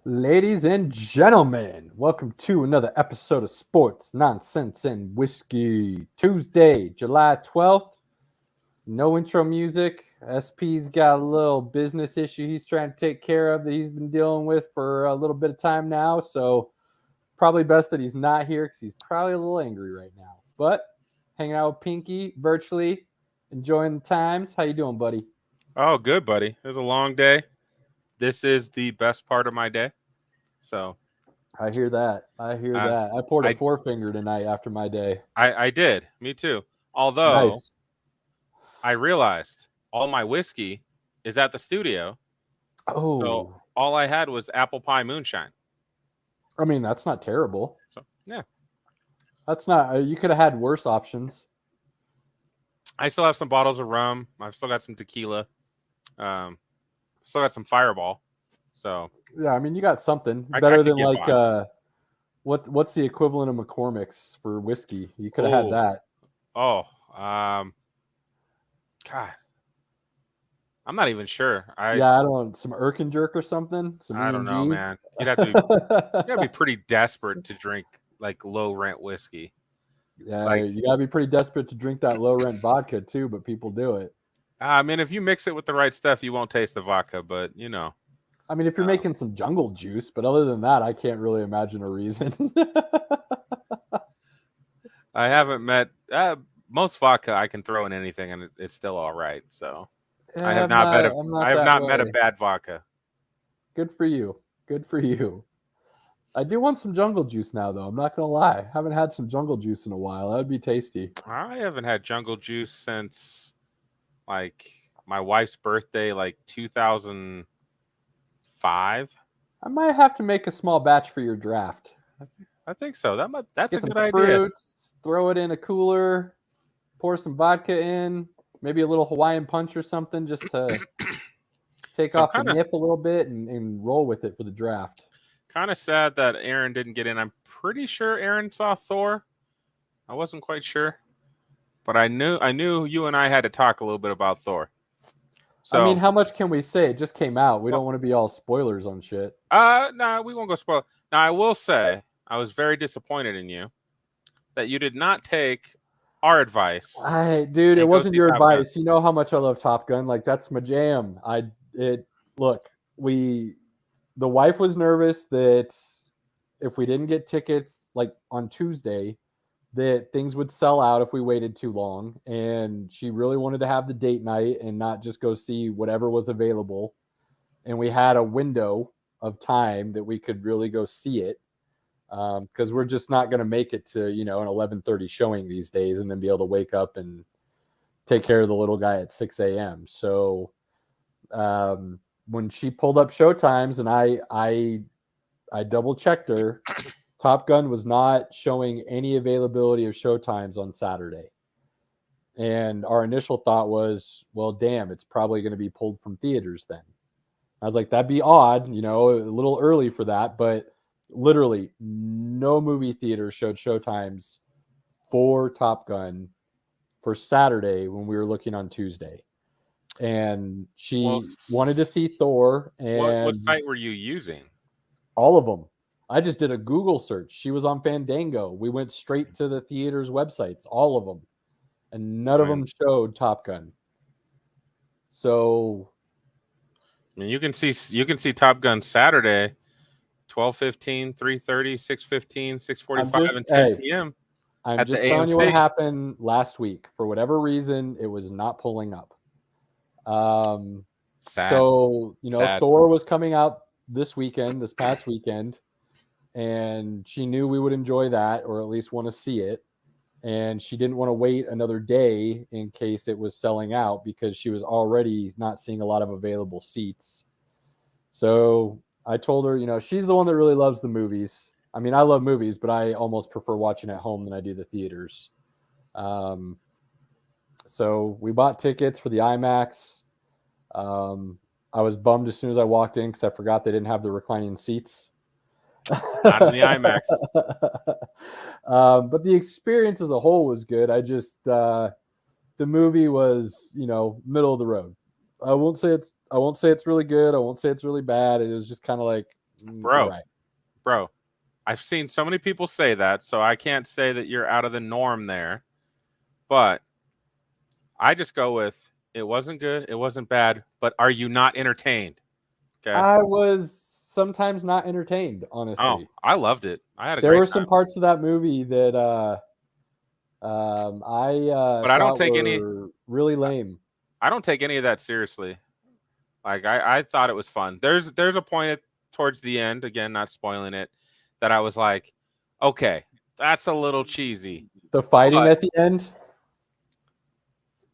Ladies and gentlemen, welcome to another episode of Sports Nonsense and Whiskey. Tuesday, July 12th. No intro music. SP's got a little business issue he's trying to take care of that he's been dealing with for a little bit of time now. So, probably best that he's not here because he's probably a little angry right now. But hanging out with Pinky virtually, enjoying the times. How you doing, buddy? Oh, good, buddy. It was a long day. This is the best part of my day. So I hear that. I hear I, that. I poured a I, forefinger tonight after my day. I did. Me too. Although Nice. I realized all my whiskey is at the studio, so Oh, all I had was apple pie moonshine. I mean, that's not terrible. So yeah, That's not, you could have had worse options. I still have some bottles of rum. I've still got some tequila. Um, Still got some Fireball. So Yeah, I mean, you got something I better could than get like, by. what's the equivalent of McCormick's for whiskey? You could have had Oh, that. oh, God, I'm not even sure. Yeah, I don't know, some Erkin Jerk or something, some I don't know, E&G. man. You gotta be pretty desperate to drink like low rent whiskey. Yeah, Like, you got to be pretty desperate to drink that low rent vodka too, but people do it. I mean, if you mix it with the right stuff, you won't taste the vodka. But I mean, if you're uh, making some jungle juice, but other than that, I can't really imagine a reason. I haven't met most vodka I can throw in anything, and it's still all right. So I Yeah, have not met a I'm I not have that not met a way. bad vodka. Good for you. Good for you. I do want some jungle juice now, though. I'm not gonna lie. Haven't had some jungle juice in a while. That'd be tasty. I haven't had jungle juice since like my wife's birthday, like 2005. I might have to make a small batch for your draft. I think so. That's Get a some good idea. fruits, throw it in a cooler, pour some vodka in, maybe a little Hawaiian punch or something, just to take So I'm off the kind of nip a little bit and roll with it for the draft. kind of sad that Aaron didn't get in. I'm pretty sure Aaron saw Thor. I wasn't quite sure, but I knew you and I had to talk a little bit about Thor. I mean, So, how much can we say? It just came out. We well, don't want to be all spoilers on shit. nah, we won't go spoil. Now, I will say I was very disappointed in you that you did not take our advice Dude, it and go wasn't see your Top Gun. advice. You know how much I love Top Gun. Like that's my jam. It look, we the wife was nervous that if we didn't get tickets like on Tuesday, that things would sell out if we waited too long. And she really wanted to have the date night and not just go see whatever was available. And we had a window of time that we could really go see it because we're just not going to make it to an 11:30 showing these days and then be able to wake up and take care of the little guy at 6 a.m. So when she pulled up show times and I double checked her, Top Gun was not showing any availability of show times on Saturday. And our initial thought was, well, damn, it's probably going to be pulled from theaters then. I was like, that'd be odd, a little early for that, but literally no movie theater showed showtimes for Top Gun for Saturday when we were looking on Tuesday. And Well, she wanted to see Thor what and site were you using? all of them. I just did a Google search. She was on Fandango. We went straight to the theater's websites, all of them, and none I of them mean, showed Top Gun. So you can see Top Gun Saturday, 12:15, 3:30, 6:15, I'm 6:45, just and hey, 10 p.m. I'm at the just telling you what AMC. happened last week. For whatever reason, it was not pulling up. Um, Sad, so sad. Thor was coming out this past weekend, and she knew we would enjoy that, or at least want to see it. And she didn't want to wait another day in case it was selling out because she was already not seeing a lot of available seats. So I told her, she's the one that really loves the movies. I mean, I love movies, but I almost prefer watching at home than I do the theaters. Um, so we bought tickets for the IMAX. Um, I was bummed as soon as I walked in because I forgot they didn't have the reclining seats. Not in the IMAX. But the experience as a whole was good. The movie was, middle of the road. I won't say it's really good. I won't say it's really bad. It was just kind of like Bro. Right. Bro, I've seen so many people say that, so I can't say that you're out of the norm there. But I just go with it wasn't good, it wasn't bad, but are you not entertained? Okay. I was sometimes not entertained, Oh, honestly. I loved it. I had a There great were time. some parts of that movie that I But I don't thought take any were really lame. I don't take any of that seriously. Like I thought it was fun. There's a point towards the end, again, not spoiling it, that I was like, okay, that's a little cheesy. The fighting But at the end,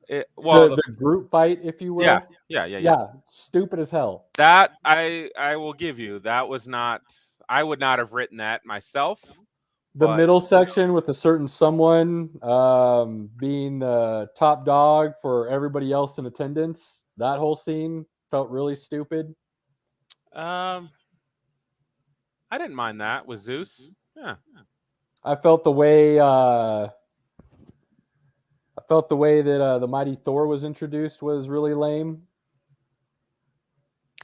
the group fight, if you yeah, will. yeah. Stupid as hell. That I will give you. That was not. I would not have written that myself. The But middle section with a certain someone being the top dog for everybody else in attendance. That whole scene felt really stupid. I didn't mind that with Zeus. Yeah, I felt the way that the mighty Thor was introduced was really lame.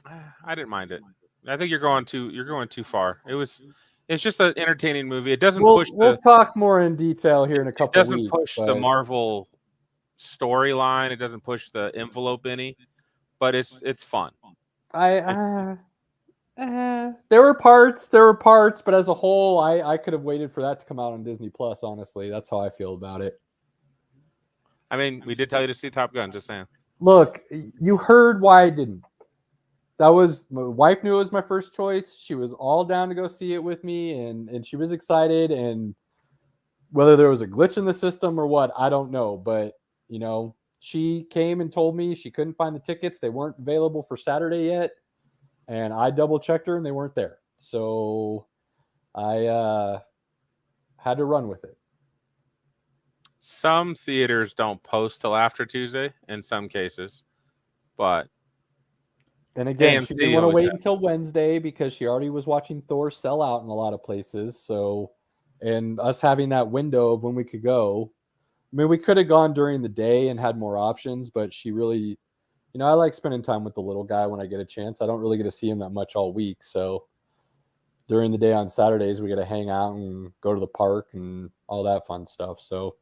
I didn't mind it. I think you're going too far. It's just an entertaining movie. It doesn't push We'll talk more in detail here in a it couple doesn't weeks. push the Marvel storyline. It doesn't push the envelope any, but it's fun. There were parts, but as a whole, I could have waited for that to come out on Disney Plus. Honestly, that's how I feel about it. I mean, we did tell you to see Top Gun. Just saying. Look, you heard why I didn't. That was my wife knew it was my first choice. She was all down to go see it with me, and she was excited. And whether there was a glitch in the system or what, I don't know. But she came and told me she couldn't find the tickets; they weren't available for Saturday yet. And I double checked her, and they weren't there. So I had to run with it. Some theaters don't post till after Tuesday in some cases, but And again, she didn't AMC want to always wait has. until Wednesday because she already was watching Thor sell out in a lot of places. So, and us having that window of when we could go, I mean, we could have gone during the day and had more options, but she really, I like spending time with the little guy when I get a chance. I don't really get to see him that much all week. So during the day on Saturdays, we get to hang out and go to the park and all that fun stuff. So,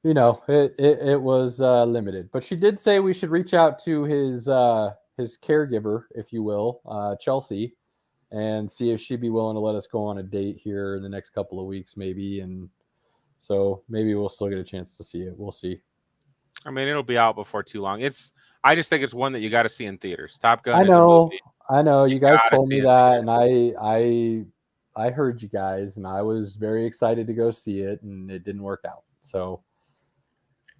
it was limited. But she did say we should reach out to his caregiver, if you will, Chelsea, and see if she'd be willing to let us go on a date here in the next couple of weeks, maybe. And so maybe we'll still get a chance to see it. We'll see. I mean, it'll be out before too long. I just think it's one that you got to see in theaters. Top Gun I is a know, movie I know. You guys gotta told see me in that, and theaters. I heard you guys, and I was very excited to go see it, and it didn't work out. So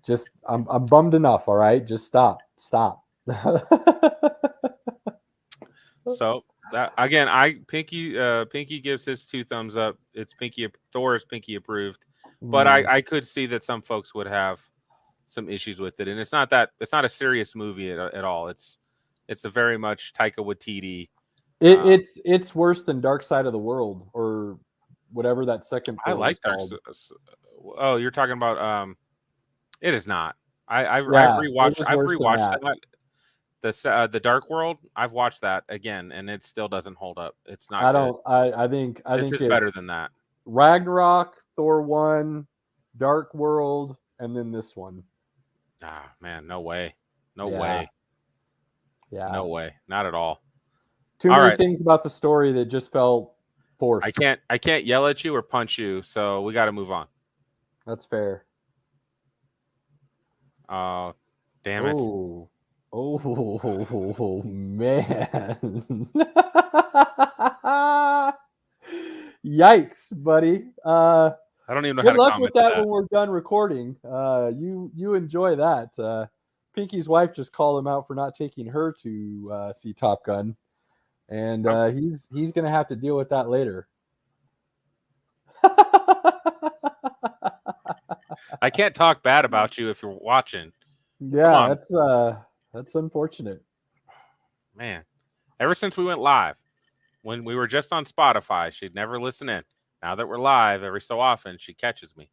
just I'm bummed enough. All right, just stop. So that again, Pinky gives his 2 thumbs up. It's Thor is Pinky approved, but I could see that some folks would have some issues with it, and it's not a serious movie at all. It's a very much Taika Waititi. It's worse than Dark Side of the World or whatever that second I film like is called. Oh, you're talking about it is not. I've Yeah, it rewatched was worse than that. The Dark World. I've watched that again, and it still doesn't hold up. It's not I good. don't. I think This is better it's than that. Ragnarok, Thor 1, Dark World, and then this one. Ah, man, no way, no Yeah. way, Yeah, no way, not at all. too All many right, things about the story that just felt forced. I can't yell at you or punch you, so we got to move on. That's fair. Oh, damn it! Oh man. Yikes, buddy. I don't even know how Good to luck comment with to that that. when we're done recording. You enjoy that. Pinky's wife just called him out for not taking her to see Top Gun, and he's gonna have to deal with that later. I can't talk bad about you if you're watching. Come Yeah, on, that's unfortunate. man. Ever since we went live, when we were just on Spotify, she'd never listen in. Now that we're live, every so often she catches me.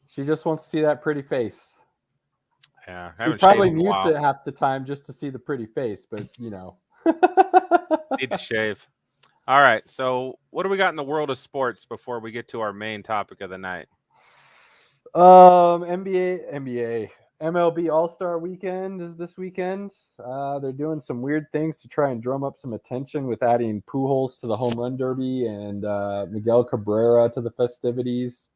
She just wants to see that pretty face. Yeah, I She haven't probably shaved in a mutes while. it half the time just to see the pretty face, but Need to shave. All right. So, what do we got in the world of sports before we get to our main topic of the night? NBA, MLB All-Star Weekend is this weekend. They're doing some weird things to try and drum up some attention with adding Pujols to the home run derby and Miguel Cabrera to the festivities.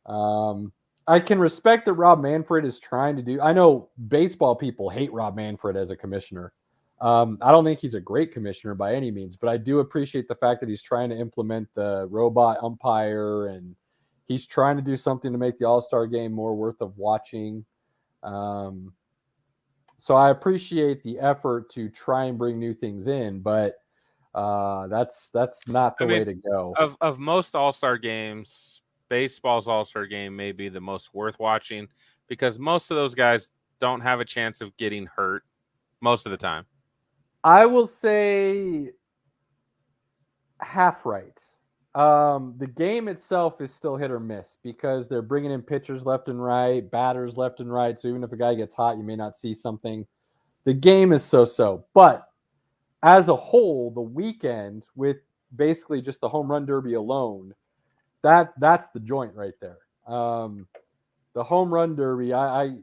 I can respect that Rob Manfred is trying to do. I know baseball people hate Rob Manfred as a commissioner. I don't think he's a great commissioner by any means, but I do appreciate the fact that he's trying to implement the robot umpire and he's trying to do something to make the All-Star game more worth of watching. So I appreciate the effort to try and bring new things in, but that's not the way to go. Of most All-Star games, baseball's All-Star game may be the most worth watching because most of those guys don't have a chance of getting hurt most of the time. I will say half right. The game itself is still hit or miss because they're bringing in pitchers left and right, batters left and right. So even if a guy gets hot, you may not see something. The game is so-so. But as a whole, the weekend with basically just the home run derby alone, that's the joint right there. The home run derby, I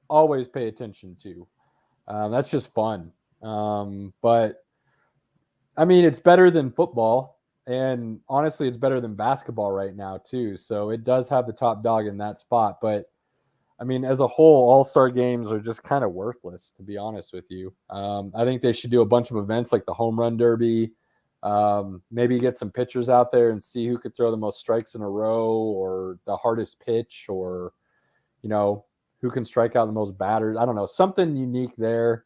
always pay attention to. That's just fun. But I mean, it's better than football, and honestly, it's better than basketball right now too. So it does have the top dog in that spot. But I mean, as a whole, All-Star games are just kind of worthless, to be honest with you. I think they should do a bunch of events like the home run derby. Maybe get some pitchers out there and see who could throw the most strikes in a row or the hardest pitch or, who can strike out the most batters. I don't know, something unique there.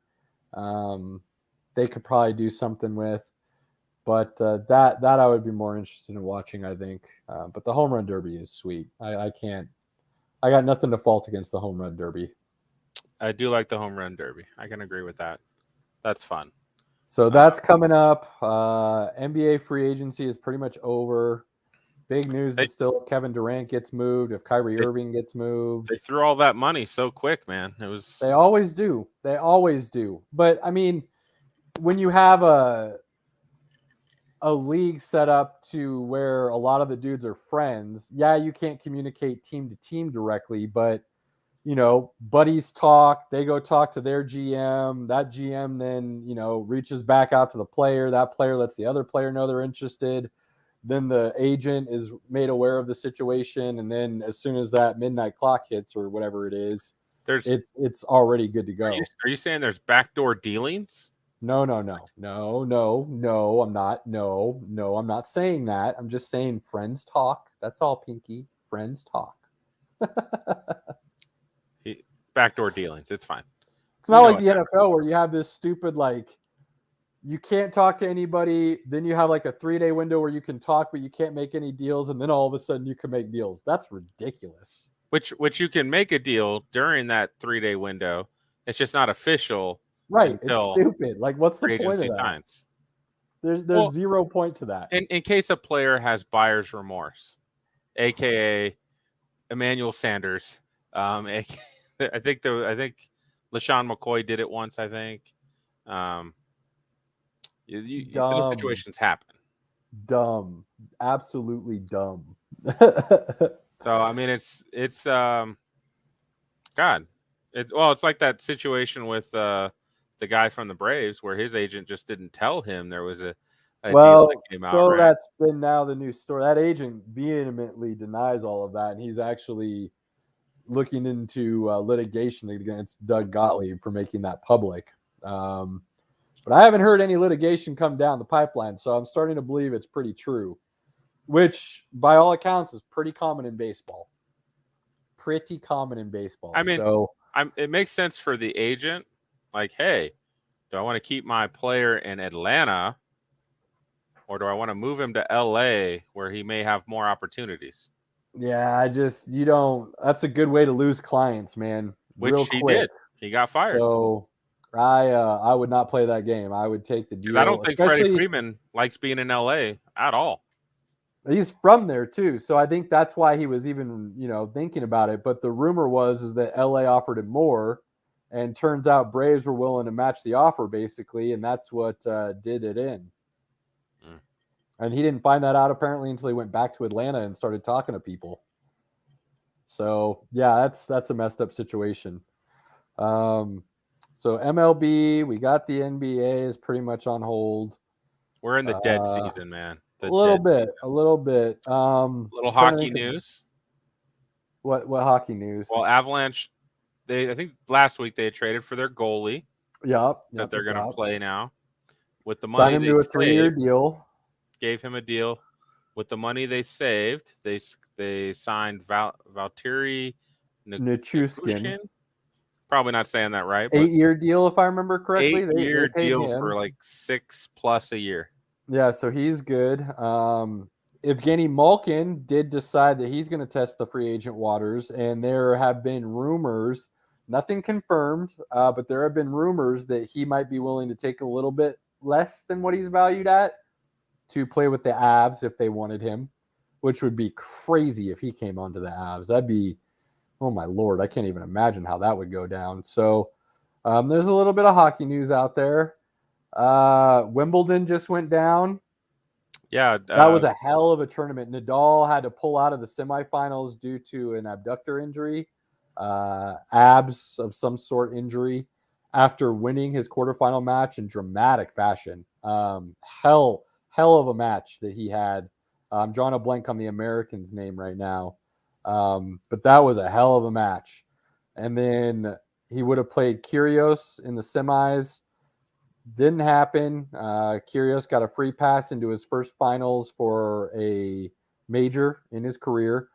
They could probably do something with, but that I would be more interested in watching, I think. But the home run derby is sweet. I got nothing to fault against the home run derby. I do like the home run derby. I can agree with that. That's fun. So that's coming up. NBA free agency is pretty much over. Big news is still if Kevin Durant gets moved, if Kyrie Irving gets moved. They threw all that money so quick, man. They always do. They always do. But I mean, when you have a league set up to where a lot of the dudes are friends, yeah, you can't communicate team to team directly, but buddies talk, they go talk to their GM, that GM then, reaches back out to the player, that player lets the other player know they're interested. Then the agent is made aware of the situation, and then as soon as that midnight clock hits or whatever it is, it's already good to go. Are you saying there's backdoor dealings? No, I'm not. No, I'm not saying that. I'm just saying friends talk. That's all, Pinky. Friends talk. Backdoor dealings. It's fine. It's not like the NFL where you have this stupid, you can't talk to anybody. Then you have a 3-day window where you can talk, but you can't make any deals. And then all of a sudden you can make deals. That's ridiculous. Which you can make a deal during that 3-day window. It's just not official. Right. It's stupid. What's the point of that? Signs. There's 0 point to that. In case a player has buyer's remorse, AKA Emmanuel Sanders. I think LaShawn McCoy did it once, I think. Those situations happen. Dumb. Absolutely dumb. So I mean, it's God. It's like that situation with the guy from the Braves where his agent just didn't tell him there was a deal that came out. So that's been now the new story. That agent vehemently denies all of that, and he's actually looking into litigation against Doug Gottlieb for making that public. But I haven't heard any litigation come down the pipeline, so I'm starting to believe it's pretty true, which by all accounts is pretty common in baseball. I mean, it makes sense for the agent. Hey, do I want to keep my player in Atlanta or do I want to move him to LA where he may have more opportunities? Yeah, that's a good way to lose clients, man. Which he did. He got fired. So I would not play that game. I would take the deal. Because I don't think Freddie Freeman likes being in LA at all. He's from there too, so I think that's why he was even thinking about it. But the rumor is that LA offered him more, And turns out Braves were willing to match the offer, basically, and that's what did it in. And he didn't find that out apparently until he went back to Atlanta and started talking to people. So yeah, that's a messed up situation. So MLB, we got the NBA is pretty much on hold. We're in the dead season, man. A little bit. Little hockey news. What hockey news? Well, Avalanche, I think last week they traded for their goalie. Yep. That they're going to play now. With the money, money they saved, 3-year deal. Gave him a deal. With the money they saved, they signed Valtteri Nichushkin. Probably not saying that right. 8-year deal, if I remember correctly. 8-year deal for like 6+ a year. Yeah, so he's good. Evgeny Malkin did decide that he's going to test the free agent waters, and there have been rumors, nothing confirmed, but there have been rumors that he might be willing to take a little bit less than what he's valued at to play with the Avs if they wanted him, which would be crazy if he came onto the Avs. That'd be, oh my Lord, I can't even imagine how that would go down. So there's a little bit of hockey news out there. Wimbledon just went down. Yeah. That was a hell of a tournament. Nadal had to pull out of the semifinals due to an abductor injury, abs of some sort injury, after winning his quarterfinal match in dramatic fashion. Hell of a match that he had. I'm drawing a blank on the American's name right now. But that was a hell of a match. And then he would have played Kyrgios in the semis. Didn't happen. Kyrgios got a free pass into his first finals for a major in his career.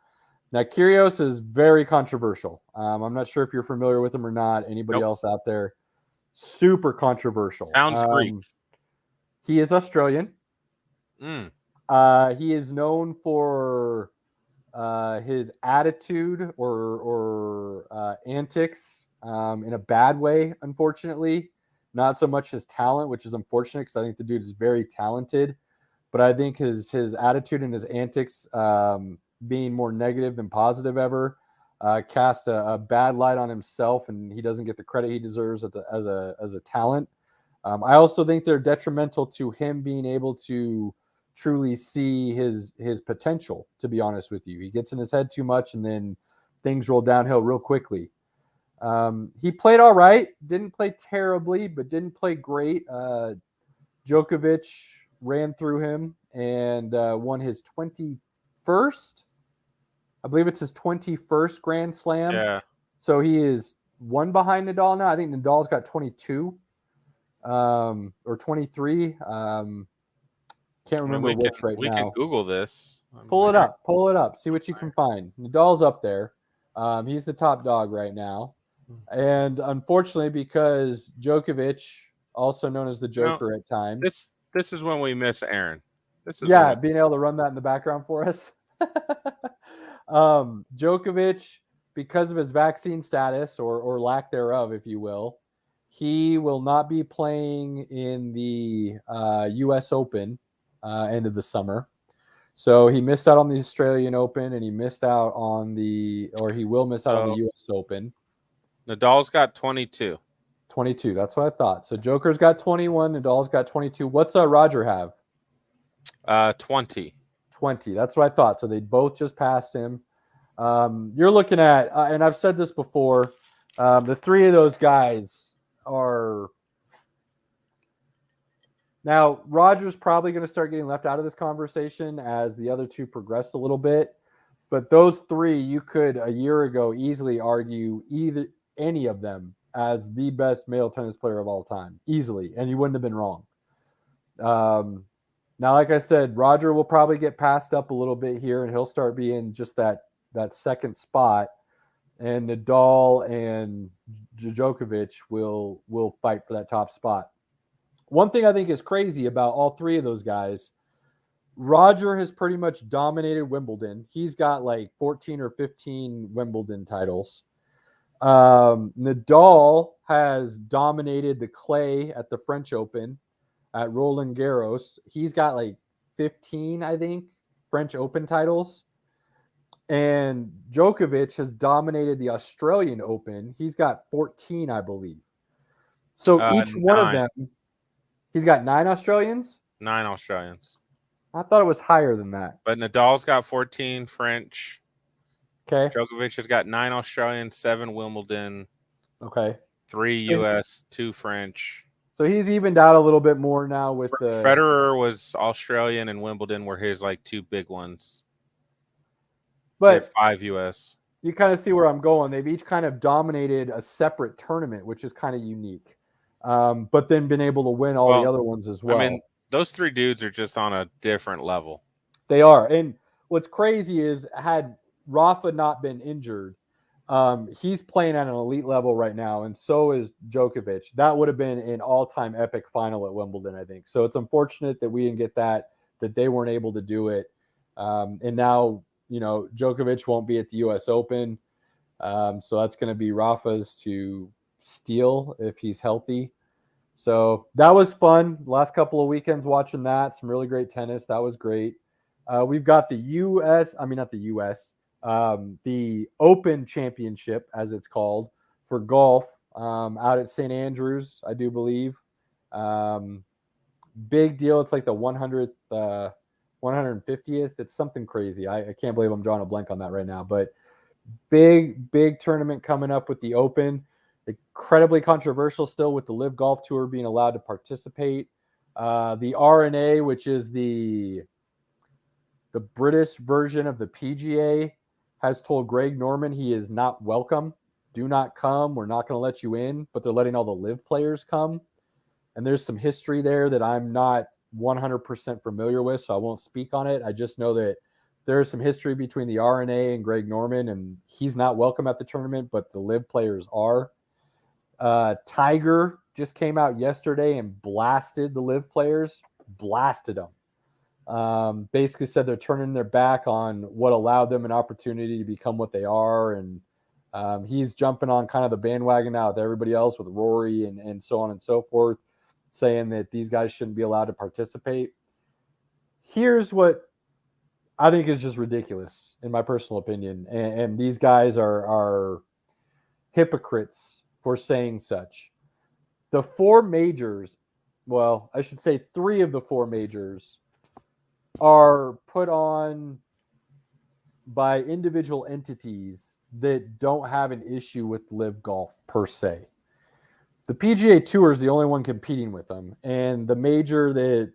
Now, Kyrgios is very controversial. I'm not sure if you're familiar with him or not. Anybody else out there? Super controversial. Sounds Greek. He is Australian. He is known for his attitude or antics in a bad way, unfortunately. Not so much his talent, which is unfortunate because I think the dude is very talented. But I think his attitude and his antics being more negative than positive ever cast a bad light on himself, and he doesn't get the credit he deserves as a talent. I also think they're detrimental to him being able to truly see his potential, to be honest with you. He gets in his head too much, and then things roll downhill real quickly. He played all right, didn't play terribly, but didn't play great. Djokovic ran through him and won his 21st. I believe it's his 21st Grand Slam. Yeah. So he is one behind Nadal now. I think Nadal's got 22 or 23. Can't remember which right now. We can Google this. Pull it up. See what you can find. Nadal's up there. He's the top dog right now. And unfortunately, because Djokovic, also known as the Joker at times. This is when we miss Aaron. Being able to run that in the background for us. Djokovic, because of his vaccine status or lack thereof, if you will, he will not be playing in the U.S. Open end of the summer. So he missed out on the Australian Open, and he will miss out on the U.S. Open. Nadal's got 22. 22. That's what I thought. So Joker's got 21. Nadal's got 22. What's Roger have? 20. 20. That's what I thought. So they both just passed him. You're looking at, and I've said this before, the three of those guys are. Now, Roger's probably going to start getting left out of this conversation as the other two progress a little bit. But those three, you could a year ago easily argue any of them as the best male tennis player of all time, easily, and you wouldn't have been wrong. Now, like I said, Roger will probably get passed up a little bit here, and he'll start being just that second spot, and Nadal and Djokovic will fight for that top spot. One thing I think is crazy about all three of those guys, Roger has pretty much dominated Wimbledon. He's got like 14 or 15 Wimbledon titles. Nadal has dominated the clay at the French Open at Roland Garros. He's got like 15, I think, French Open titles. And Djokovic has dominated the Australian Open. He's got 14, I believe. So each one of 9. them, he's got 9 Australians. 9 Australians. I thought it was higher than that. But Nadal's got 14 French. Okay. Djokovic has got 9 Australian, 7 Wimbledon, Okay. 3 So, US, 2 French. so he's evened out a little bit more now with the Federer was Australian and Wimbledon were his like 2 big ones. He had But 5 US. you kind of see where I'm going. They've each kind of dominated a separate tournament, which is kind of unique. But then been able to win all the other ones as well. I mean, those 3 dudes are just on a different level. They are. And what's crazy is had Rafa not been injured, he's playing at an elite level right now, and so is Djokovic. That would have been an all-time epic final at Wimbledon, I think. So it's unfortunate that we didn't get that they weren't able to do it. And now, Djokovic won't be at the U.S. Open. So that's going to be Rafa's to steal if he's healthy. So that was fun. Last couple of weekends watching that. Some really great tennis. That was great. We've got the the Open Championship, as it's called, for golf out at St. Andrews, I do believe. Big deal. It's like the 100th, 150th. It's something crazy. I can't believe I'm drawing a blank on that right now. But big tournament coming up with the Open. Incredibly controversial still with the Live Golf Tour being allowed to participate. The RNA, which is the British version of the PGA, has told Greg Norman he is not welcome. Do not come. We're not going to let you in, but they're letting all the Live players come. And there's some history there that I'm not 100% familiar with, so I won't speak on it. I just know that there's some history between the RNA and Greg Norman, and he's not welcome at the tournament, but the Live players are. Tiger just came out yesterday and blasted the Live players, blasted them. Basically said they're turning their back on what allowed them an opportunity to become what they are. And he's jumping on kind of the bandwagon now with everybody else, with Rory and so on and so forth, saying that these guys shouldn't be allowed to participate. Here's what I think is just ridiculous, in my personal opinion. And these guys are hypocrites for saying such. The 4 majors, well, I should say 3 of the 4 majors are put on by individual entities that don't have an issue with Live Golf per se. The PGA Tour is the only one competing with them, and the major that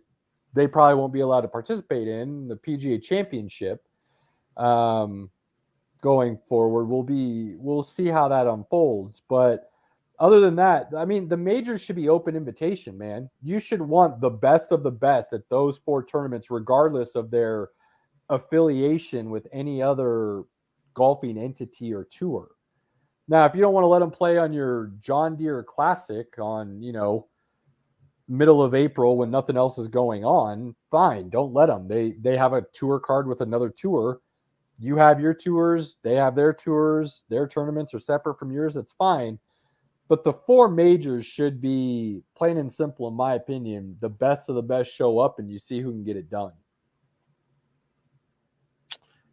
they probably won't be allowed to participate in, the PGA Championship, going forward, we'll see how that unfolds. But other than that, I mean, the majors should be open invitation, man. You should want the best of the best at those 4 tournaments, regardless of their affiliation with any other golfing entity or tour. Now, if you don't want to let them play on your John Deere Classic on, middle of April when nothing else is going on, fine, don't let them. They have a tour card with another tour. You have your tours, they have their tours, their tournaments are separate from yours. It's fine. But the 4 majors should be, plain and simple, in my opinion, the best of the best show up and you see who can get it done.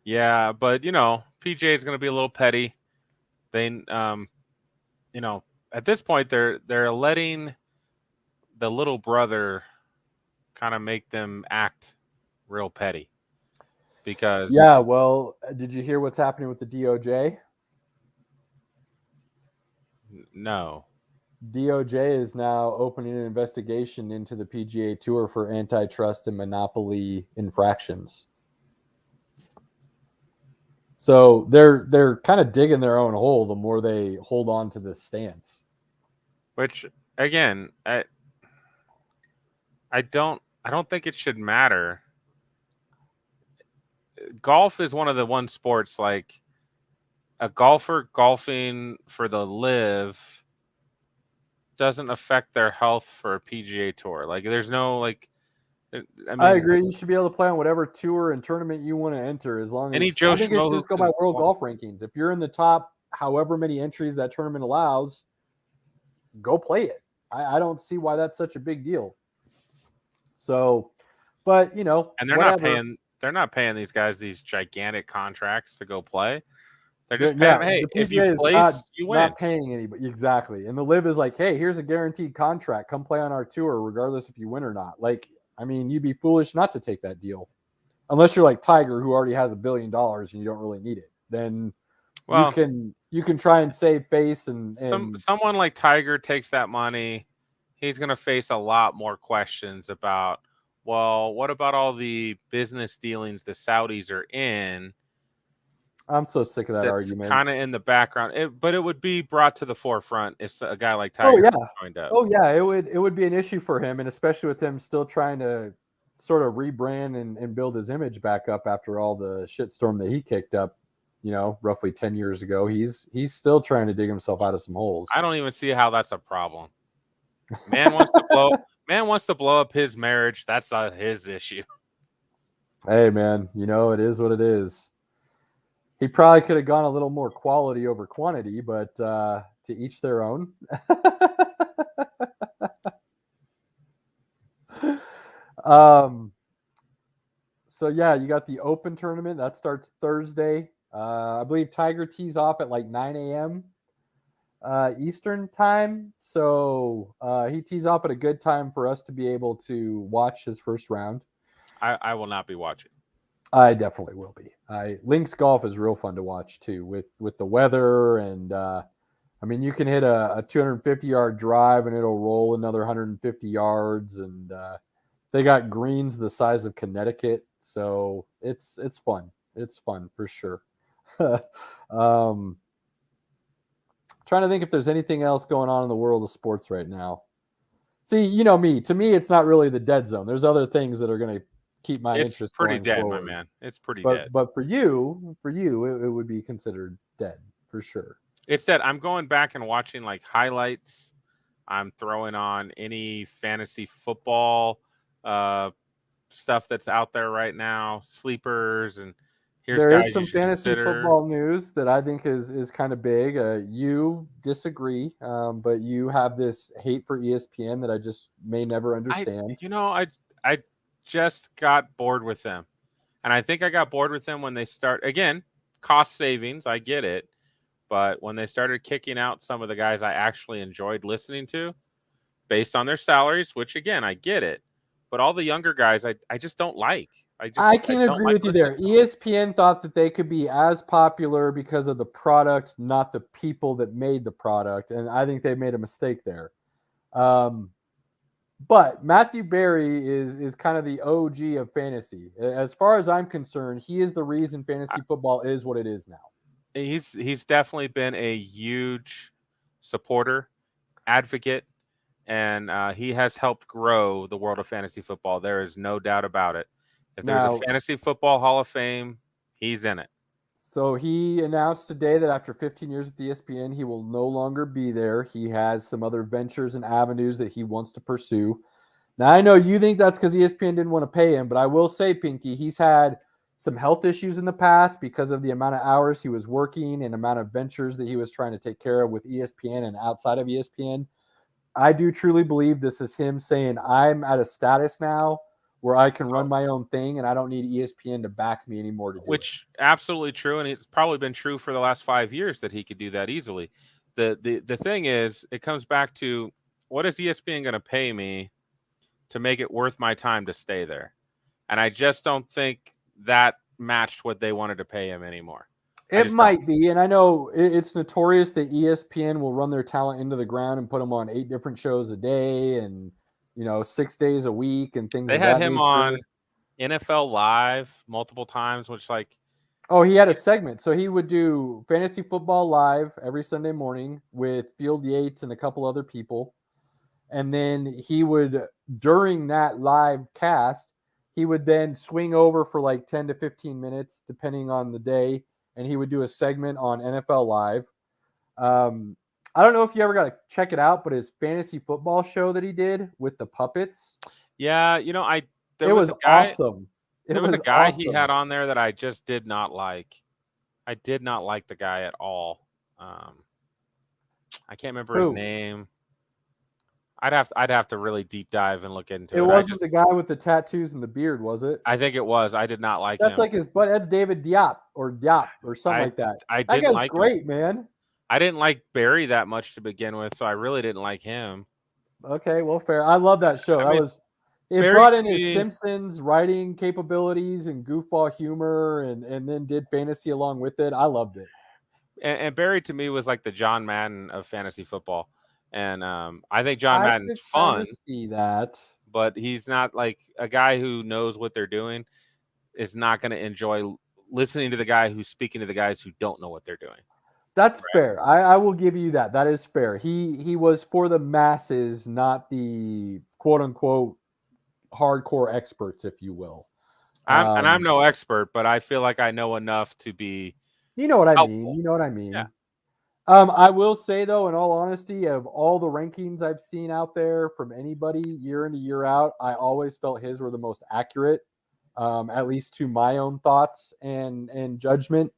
Yeah, but PGA is going to be a little petty. They, at this point they're letting the little brother kind of make them act real petty. Because yeah, well, did you hear what's happening with the DOJ? No. DOJ is now opening an investigation into the PGA Tour for antitrust and monopoly infractions. So they're kind of digging their own hole the more they hold on to this stance. Which, again, I don't think it should matter. Golf is one of the one sports, like a golfer golfing for the Live doesn't affect their health for a PGA Tour. Like, there's no, like, I agree. You should be able to play on whatever tour and tournament you want to enter, as long as Joe I think it should just go by world golf rankings. If you're in the top, however many entries that tournament allows, go play it. I don't see why that's such a big deal. So, but and they're not paying they're not paying these guys these gigantic contracts to go play. They're just paying them, hey, the if you PGA is place, you win. not paying anybody. Exactly. And the Live is like, hey, here's a guaranteed contract. Come play on our tour, regardless if you win or not. Like, I mean, you'd be foolish not to take that deal. Unless you're like Tiger, who already has $1 billion and you don't really need it. Then you can try and save face and someone like Tiger takes that money, he's going to face a lot more questions about, well, what about all the business dealings the Saudis are in? I'm so sick of that argument. Kind of in the background, but it would be brought to the forefront if a guy like Tiger joined up. Oh yeah, it would be an issue for him, and especially with him still trying to sort of rebrand and build his image back up after all the shitstorm that he kicked up, roughly 10 years ago. He's still trying to dig himself out of some holes. I don't even see how that's a problem. Man wants to blow up his marriage. That's his issue. Hey man, it is what it is. He probably could have gone a little more quality over quantity, but to each their own. So yeah, you got the Open tournament that starts Thursday. I believe Tiger tees off at like 9 a.m. Eastern time. So he tees off at a good time for us to be able to watch his first round. I will not be watching. I definitely will be. Links golf is real fun to watch too, with the weather, and I mean, you can hit a 250-yard drive and it'll roll another 150 yards, and they got greens the size of Connecticut, so it's fun. It's fun for sure. Trying to think if there's anything else going on in the world of sports right now. See, me. To me, it's not really the dead zone. There's other things that are going to keep my interest. It's pretty dead, forward. my man. It's pretty dead. But for you, it would be considered dead for sure. It's dead. I'm going back and watching like highlights. I'm throwing on any fantasy football stuff that's out there right now, sleepers, and there is some fantasy football news that I think is kind of big. You disagree, but you have this hate for ESPN that I just may never understand. I just got bored with them. And I think I got bored with them when they start, again, cost savings, I get it. But when they started kicking out some of the guys I actually enjoyed listening to based on their salaries, which again, I get it. But all the younger guys, I just don't like. I can agree with you there. ESPN thought that they could be as popular because of the product, not the people that made the product. And I think they made a mistake there. But Matthew Berry is kind of the OG of fantasy. As far as I'm concerned, he is the reason fantasy football is what it is now. He's definitely been a huge supporter, advocate, and he has helped grow the world of fantasy football. There is no doubt about it. If there's a fantasy football Hall of Fame, he's in it. So he announced today that after 15 years with ESPN, he will no longer be there. He has some other ventures and avenues that he wants to pursue. Now, I know you think that's because ESPN didn't want to pay him, but I will say, Pinky, he's had some health issues in the past because of the amount of hours he was working and amount of ventures that he was trying to take care of with ESPN and outside of ESPN. I do truly believe this is him saying, I'm at a status now where I can run my own thing and I don't need ESPN to back me anymore to do Which absolutely true, and it's probably been true for the last 5 years that he could do that easily. The thing is, it comes back to, what is ESPN going to pay me to make it worth my time to stay there? And I just don't think that matched what they wanted to pay him anymore. It might be, and I know it's notorious that ESPN will run their talent into the ground and put them on 8 different shows a day and 6 days a week and things. They had him on NFL Live multiple times, which he had a segment. So he would do fantasy football live every Sunday morning with Field Yates and a couple other people. And then he would, during that live cast, he would then swing over for like 10 to 15 minutes, depending on the day. And he would do a segment on NFL Live. I don't know if you ever got to check it out, but his fantasy football show that he did with the puppets. Yeah, it was awesome. There was a guy he had on there that I just did not like. I did not like the guy at all. I can't remember his name. I'd have to really deep dive and look into It it. wasn't the guy with the tattoos and the beard, was it? I think it was. I did not like That's him. like his buddy. That's David Diop or something I like that. I That didn't guy's like him. great, man. I didn't like Barry that much to begin with, so I really didn't like him. Okay, well, fair. I love that show. I That mean, was it Barry brought to in his me, Simpsons writing capabilities and goofball humor, and then did fantasy along with it. I loved it. and Barry to me was like the John Madden of fantasy football, and I think John I Madden's could kind fun, of see that. but he's not like a guy who knows what they're doing is not going to enjoy listening to the guy who's speaking to the guys who don't know what they're doing. That's fair. I will give you that. That is fair. He was for the masses, not the quote unquote hardcore experts, if you will. I'm no expert, but I feel like I know enough to be You know what I mean. helpful. You know what I mean. Yeah. I will say though, in all honesty, of all the rankings I've seen out there from anybody year in to year out, I always felt his were the most accurate, at least to my own thoughts and judgment.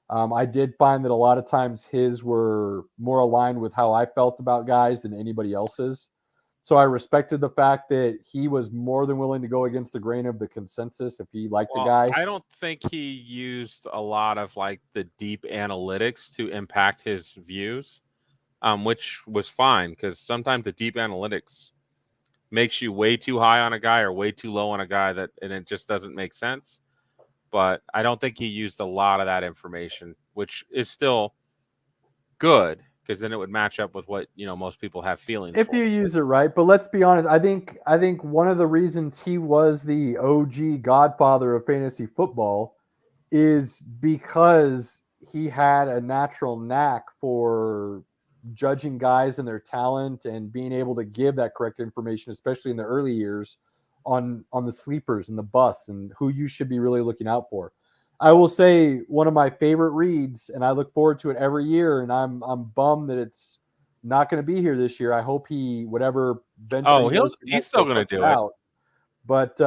I did find that a lot of times his were more aligned with how I felt about guys than anybody else's. So I respected the fact that he was more than willing to go against the grain of the consensus if he liked a Well, guy. I don't think he used a lot of like the deep analytics to impact his views, which was fine because sometimes the deep analytics makes you way too high on a guy or way too low on a guy and it just doesn't make sense. But I don't think he used a lot of that information, which is still good because then it would match up with what most people have feelings If for. you use it right, but let's be honest, I think one of the reasons he was the OG godfather of fantasy football is because he had a natural knack for judging guys and their talent and being able to give that correct information, especially in the early years, on the sleepers and the busts and who you should be really looking out for. I will say one of my favorite reads, and I look forward to it every year, and I'm bummed that it's not going to be here this year. I hope he whatever venture He's still going to do it. out. But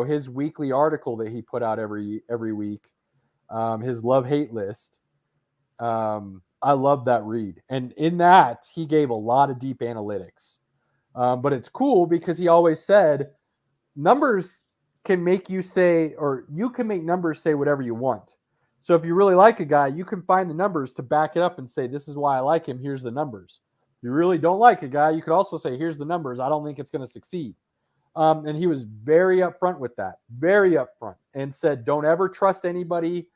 his weekly article that he put out every week, his love-hate list. I love that read. And in that, he gave a lot of deep analytics. But it's cool because he always said numbers can make you say, or you can make numbers say whatever you want. So if you really like a guy, you can find the numbers to back it up and say, this is why I like him. Here's the numbers. If you really don't like a guy, you could also say, here's the numbers. I don't think it's going to succeed. And he was very upfront with that, very upfront, and said, don't ever trust anybody,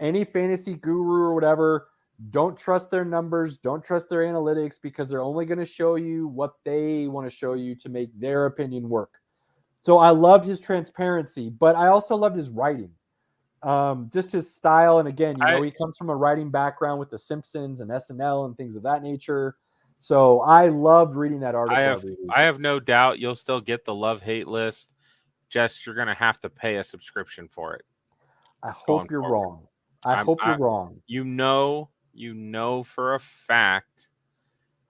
any fantasy guru or whatever. Don't trust their numbers. Don't trust their analytics because they're only going to show you what they want to show you to make their opinion work. So I loved his transparency, but I also loved his writing, just his style. And again, he comes from a writing background with The Simpsons and SNL and things of that nature. So I loved reading that article. I have no doubt you'll still get the love-hate list. Just you're going to have to pay a subscription for it. I hope you're wrong. I hope you're wrong. You know for a fact,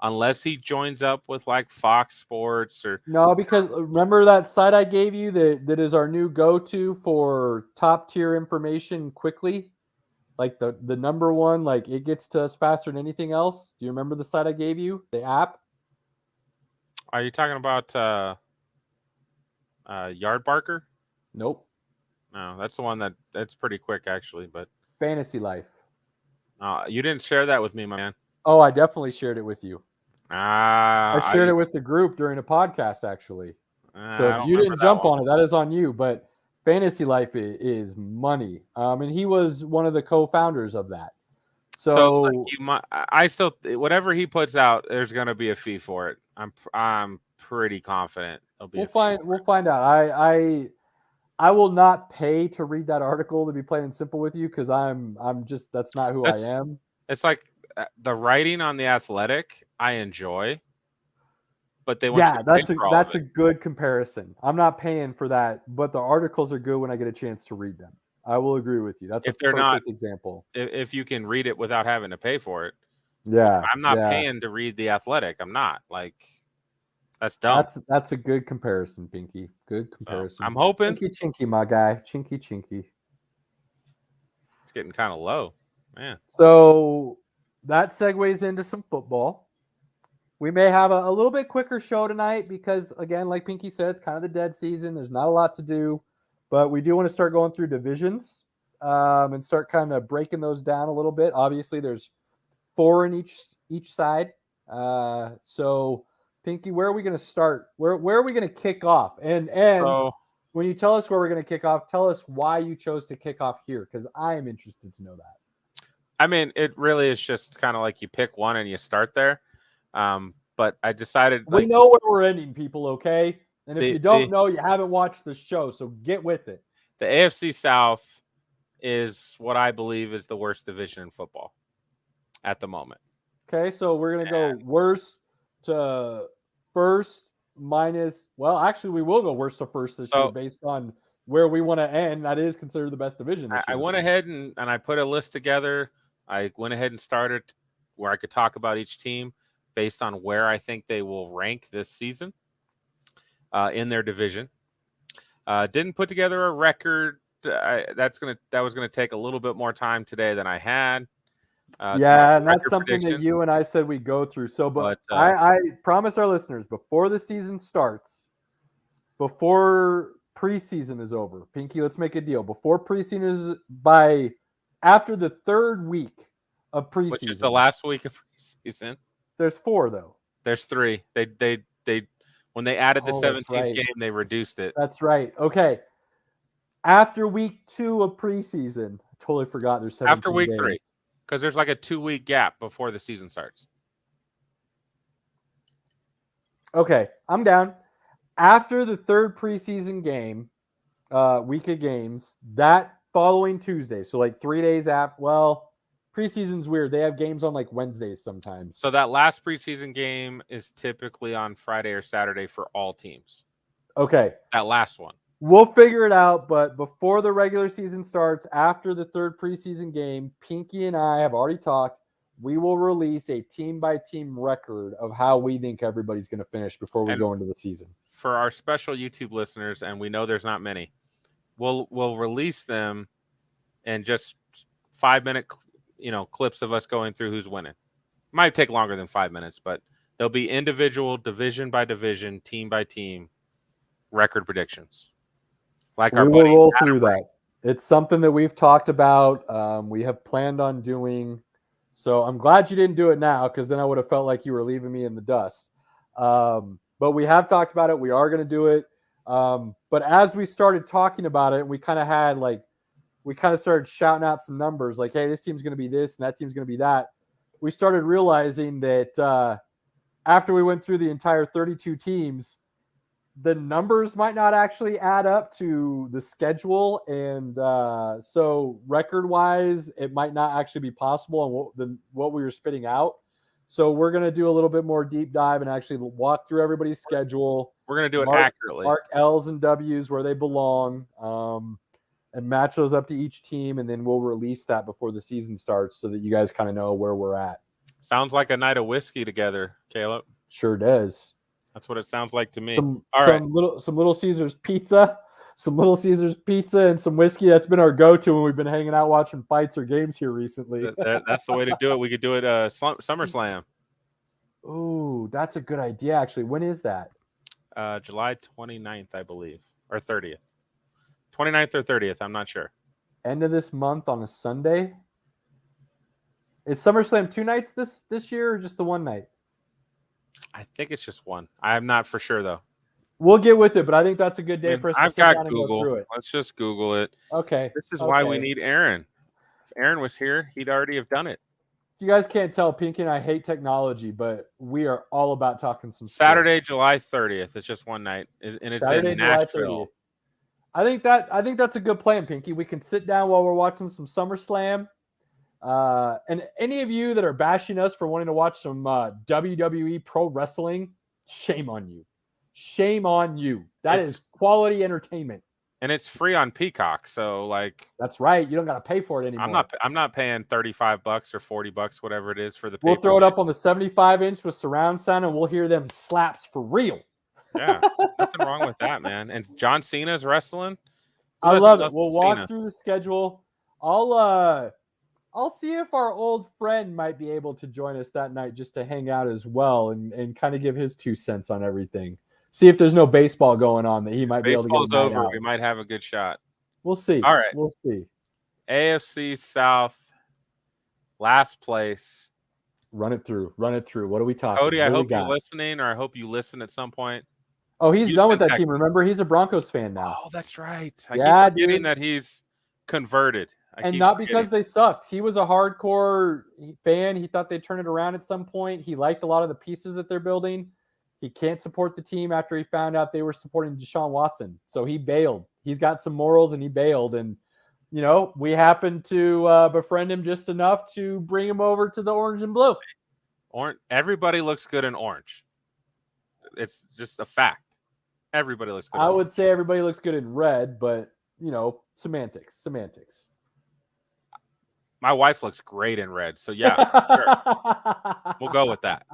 unless he joins up with like Fox Sports or no, because remember that site I gave you that is our new go-to for top tier information quickly, like the number one, like it gets to us faster than anything else. Do you remember the site I gave you, the app? Are you talking about Yard Barker? Nope. No, that's the one that's pretty quick actually, but Fantasy Life. You didn't share that with me, my man. Oh, I definitely shared it with you. I shared it with the group during a podcast, actually. So if you didn't jump on it, that is on you. But Fantasy Life is money, and he was one of the co-founders of that. So I still whatever he puts out, there's going to be a fee for it. I'm pretty confident. We'll find out. I will not pay to read that article, to be plain and simple with you, because I'm just that's not who I am. It's like the writing on The Athletic, I enjoy, but they want that's a good comparison. I'm not paying for that, but the articles are good when I get a chance to read them. I will agree with you. That's a perfect example. If you can read it without having to pay for it, yeah, I'm not paying to read The Athletic. I'm not like. That's dumb. That's a good comparison, Pinky. Good comparison. So I'm hoping. Chinky, my guy. Chinky. It's getting kind of low, man. So that segues into some football. We may have a little bit quicker show tonight because, again, like Pinky said, it's kind of the dead season. There's not a lot to do, but we do want to start going through divisions and start kind of breaking those down a little bit. Obviously, there's 4 in each side. So, Pinky, where are we going to start? Where are we going to kick off? And when you tell us where we're going to kick off, tell us why you chose to kick off here, because I am interested to know that. I mean, it really is just kind of like you pick one and you start there. But I decided we know where we're ending, people, okay? And if you don't know, you haven't watched the show, so get with it. The AFC South is what I believe is the worst division in football at the moment. Okay, so we're going to go worst to first minus, well, actually, we will go worst to first this year based on where we want to end. That is considered the best division this year. I went ahead and I put a list together. I went ahead and started where I could talk about each team based on where I think they will rank this season in their division. Didn't put together a record. That was gonna take a little bit more time today than I had. And that's something that you and I said we go through. So, but I promise our listeners, before the season starts, before preseason is over, Pinky, let's make a deal. Before preseason is after the 3rd week of preseason, which is the last week of preseason. There's 4 though. There's 3. They when they added the 17th game, they reduced it. That's right. Okay. After week 2 of preseason, I totally forgot there's 17 after week games. 3, because there's like a 2-week gap before the season starts. Okay, I'm down. After the 3rd preseason game, week of games, that following Tuesday, so like 3 days after. Well, preseason's weird. They have games on like Wednesdays sometimes. So that last preseason game is typically on Friday or Saturday for all teams. Okay. That last one. We'll figure it out, but before the regular season starts, after the 3rd preseason game, Pinky and I have already talked. We will release a team-by-team record of how we think everybody's going to finish before we go into the season. For our special YouTube listeners, and we know there's not many, we'll release them in just 5-minute clips of us going through who's winning. Might take longer than 5 minutes, but there'll be individual, division by division, team by team record predictions. Like our buddy, we will roll through that. It's something that we've talked about. We have planned on doing. So I'm glad you didn't do it now, because then I would have felt like you were leaving me in the dust. But we have talked about it. We are going to do it. But as we started talking about it, we kind of started shouting out some numbers like, hey, this team's going to be this and that team's going to be that. We started realizing that after we went through the entire 32 teams, the numbers might not actually add up to the schedule. And so record-wise, it might not actually be possible on what we were spitting out. So we're going to do a little bit more deep dive and actually walk through everybody's schedule. We're going to do it accurately. Mark L's and W's where they belong. And match those up to each team, and then we'll release that before the season starts so that you guys kind of know where we're at. Sounds like a night of whiskey together, Caleb. Sure does. That's what it sounds like to me. Some Little Caesars pizza, and some whiskey. That's been our go-to when we've been hanging out watching fights or games here recently. That's the way to do it. We could do it SummerSlam. Ooh, that's a good idea, actually. When is that? July 29th, I believe, or 30th. 29th or 30th, I'm not sure. End of this month on a Sunday. Is SummerSlam 2 nights this year or just the 1 night? I think it's just 1. I'm not for sure, though. We'll get with it, but I think that's a good day for us to sit down and Google. go through it. Let's just Google it. Okay. This is why we need Aaron. If Aaron was here, he'd already have done it. You guys can't tell, Pinky and I hate technology, but we are all about talking some sports. Saturday, July 30th. It's just 1 night, and it's Saturday, in Nashville. I think that's a good plan, Pinky. We can sit down while we're watching some SummerSlam. And any of you that are bashing us for wanting to watch some WWE pro wrestling, shame on you. Shame on you. That is quality entertainment. And it's free on Peacock, so like that's right. You don't got to pay for it anymore. I'm not paying $35 or $40, whatever it is for the. We'll throw it up on the 75-inch with surround sound, and we'll hear them slaps for real. Yeah, nothing wrong with that, man. And John Cena's wrestling. I love it. We'll walk through the schedule. I'll I'll see if our old friend might be able to join us that night just to hang out as well and kind of give his 2 cents on everything. See if there's no baseball going on that he might be able to get a Baseball's night over. out. We might have a good shot. We'll see. All right. We'll see. AFC South, last place. Run it through. Run it through. What are we talking? Cody, I What do we hope you're got? listening, or I hope you listen at some point. Oh, he's done Houston with that team. Texans. Remember, he's a Broncos fan now. Oh, that's right. I Yeah, keep forgetting dude. that he's converted. And not because they sucked. He was a hardcore fan. He thought they'd turn it around at some point. He liked a lot of the pieces that they're building. He can't support the team after he found out they were supporting Deshaun Watson. So he bailed. He's got some morals and he bailed. And, you know, we happened to befriend him just enough to bring him over to the orange and blue. Everybody looks good in orange. It's just a fact. Everybody looks good. I would say everybody looks good in red, but, you know, semantics. My wife looks great in red. So, yeah, sure. We'll go with that.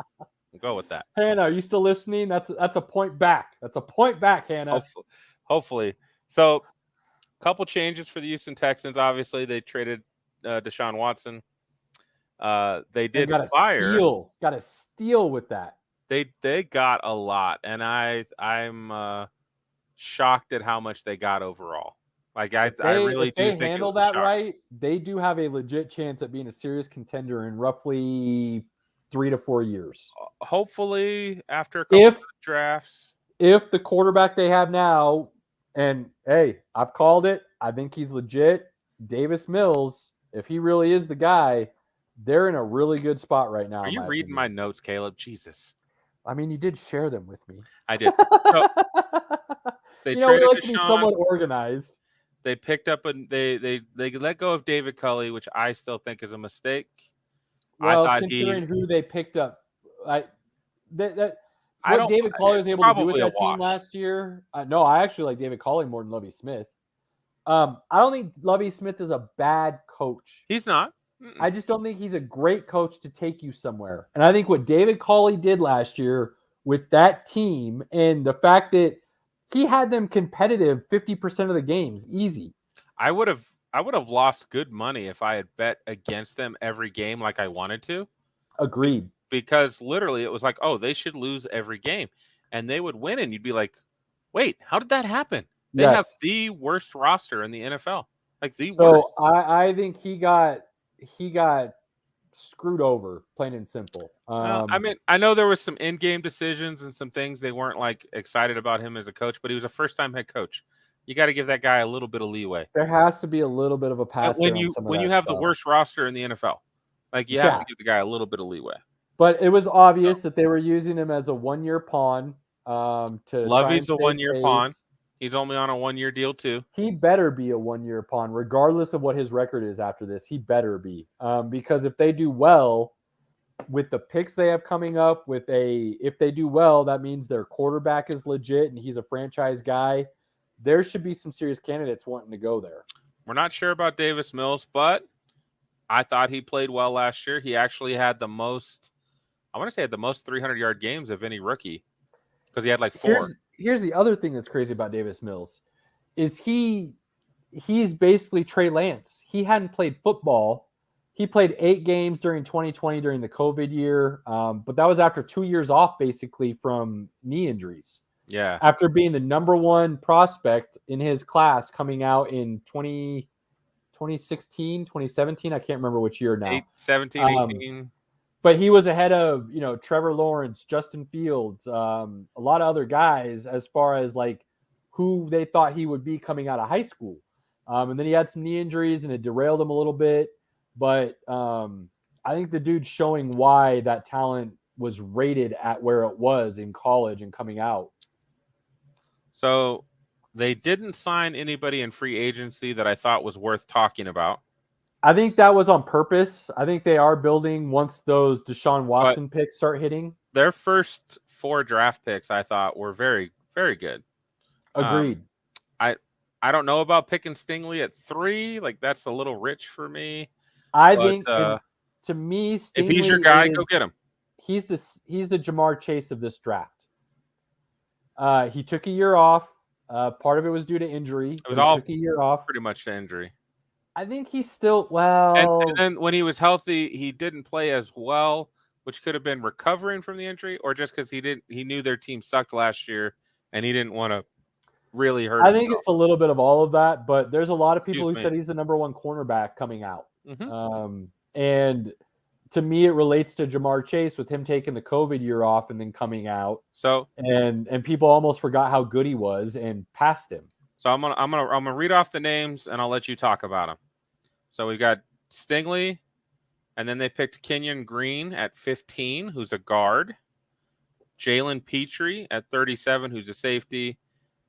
Hannah, are you still listening? That's a point back. Hannah. Hopefully. So, a couple changes for the Houston Texans. Obviously, they traded Deshaun Watson. They did fire. Got to steal with that. They got a lot, and I'm shocked at how much they got overall. Like I really do think they handle that right. They do have a legit chance at being a serious contender in roughly 3 to 4 years. Hopefully, after a couple of drafts. If the quarterback they have now, and hey, I've called it. I think he's legit. Davis Mills, if he really is the guy, they're in a really good spot right now. Are you reading my notes, Caleb? Jesus. I mean, you did share them with me. I did. So, they traded we like to be somewhat organized. They picked up they let go of David Culley, which I still think is a mistake. Well, I thought considering who they picked up, David Culley was able to do with that team last year. No, I actually like David Culley more than Lovie Smith. I don't think Lovie Smith is a bad coach. He's not. I just don't think he's a great coach to take you somewhere. And I think what David Culley did last year with that team and the fact that he had them competitive 50% of the games, easy. I would have lost good money if I had bet against them every game like I wanted to. Agreed. Because literally it was like, oh, they should lose every game. And they would win, and you'd be like, wait, how did that happen? They have the worst roster in the NFL. Like the worst. So I think he got screwed over, plain and simple. I mean, I know there was some in-game decisions and some things they weren't like excited about him as a coach, but he was a first-time head coach. You got to give that guy a little bit of leeway. There has to be a little bit of a pass when you have the worst roster in the NFL. Like you have to give the guy a little bit of leeway. But it was obvious that they were using him as a one-year pawn. Lovey's a one-year pawn. He's only on a one-year deal too. He better be a one-year pawn, regardless of what his record is after this. He better be, because if they do well with the picks they have coming up, if they do well, that means their quarterback is legit and he's a franchise guy. There should be some serious candidates wanting to go there. We're not sure about Davis Mills, but I thought he played well last year. He actually had the most 300-yard games of any rookie because he had like 4. Here's the other thing that's crazy about Davis Mills is he's basically Trey Lance. He hadn't played football. He played 8 games during 2020 during the COVID year, but that was after 2 years off basically from knee injuries. Yeah. After being the number 1 prospect in his class coming out in 2016, 2017, I can't remember which year now. 17, 18. But he was ahead of, Trevor Lawrence, Justin Fields, a lot of other guys as far as like who they thought he would be coming out of high school. And then he had some knee injuries and it derailed him a little bit. But I think the dude's showing why that talent was rated at where it was in college and coming out. So they didn't sign anybody in free agency that I thought was worth talking about. I think that was on purpose. I think they are building once those Deshaun Watson picks start hitting. Their first 4 draft picks, I thought, were very, very good. Agreed. I don't know about picking Stingley at 3. Like, that's a little rich for me. I think, to me, Stingley if he's your guy, go get him. He's the Jamar Chase of this draft. He took a year off. Part of it was due to injury. It was all took a year off. Pretty much to injury. I think he's still And well. then when he was healthy, he didn't play as well, which could have been recovering from the injury, or just because he knew their team sucked last year and he didn't want to really hurt I think himself. it's a little bit of all of that, but there's a lot of people Excuse who me. said he's the number one cornerback coming out. Mm-hmm. And to me, it relates to Jamar Chase with him taking the COVID year off and then coming out. So And people almost forgot how good he was and passed him. So I'm gonna read off the names and I'll let you talk about them. So we got Stingley, and then they picked Kenyon Green at 15, who's a guard. Jalen Petrie at 37, who's a safety,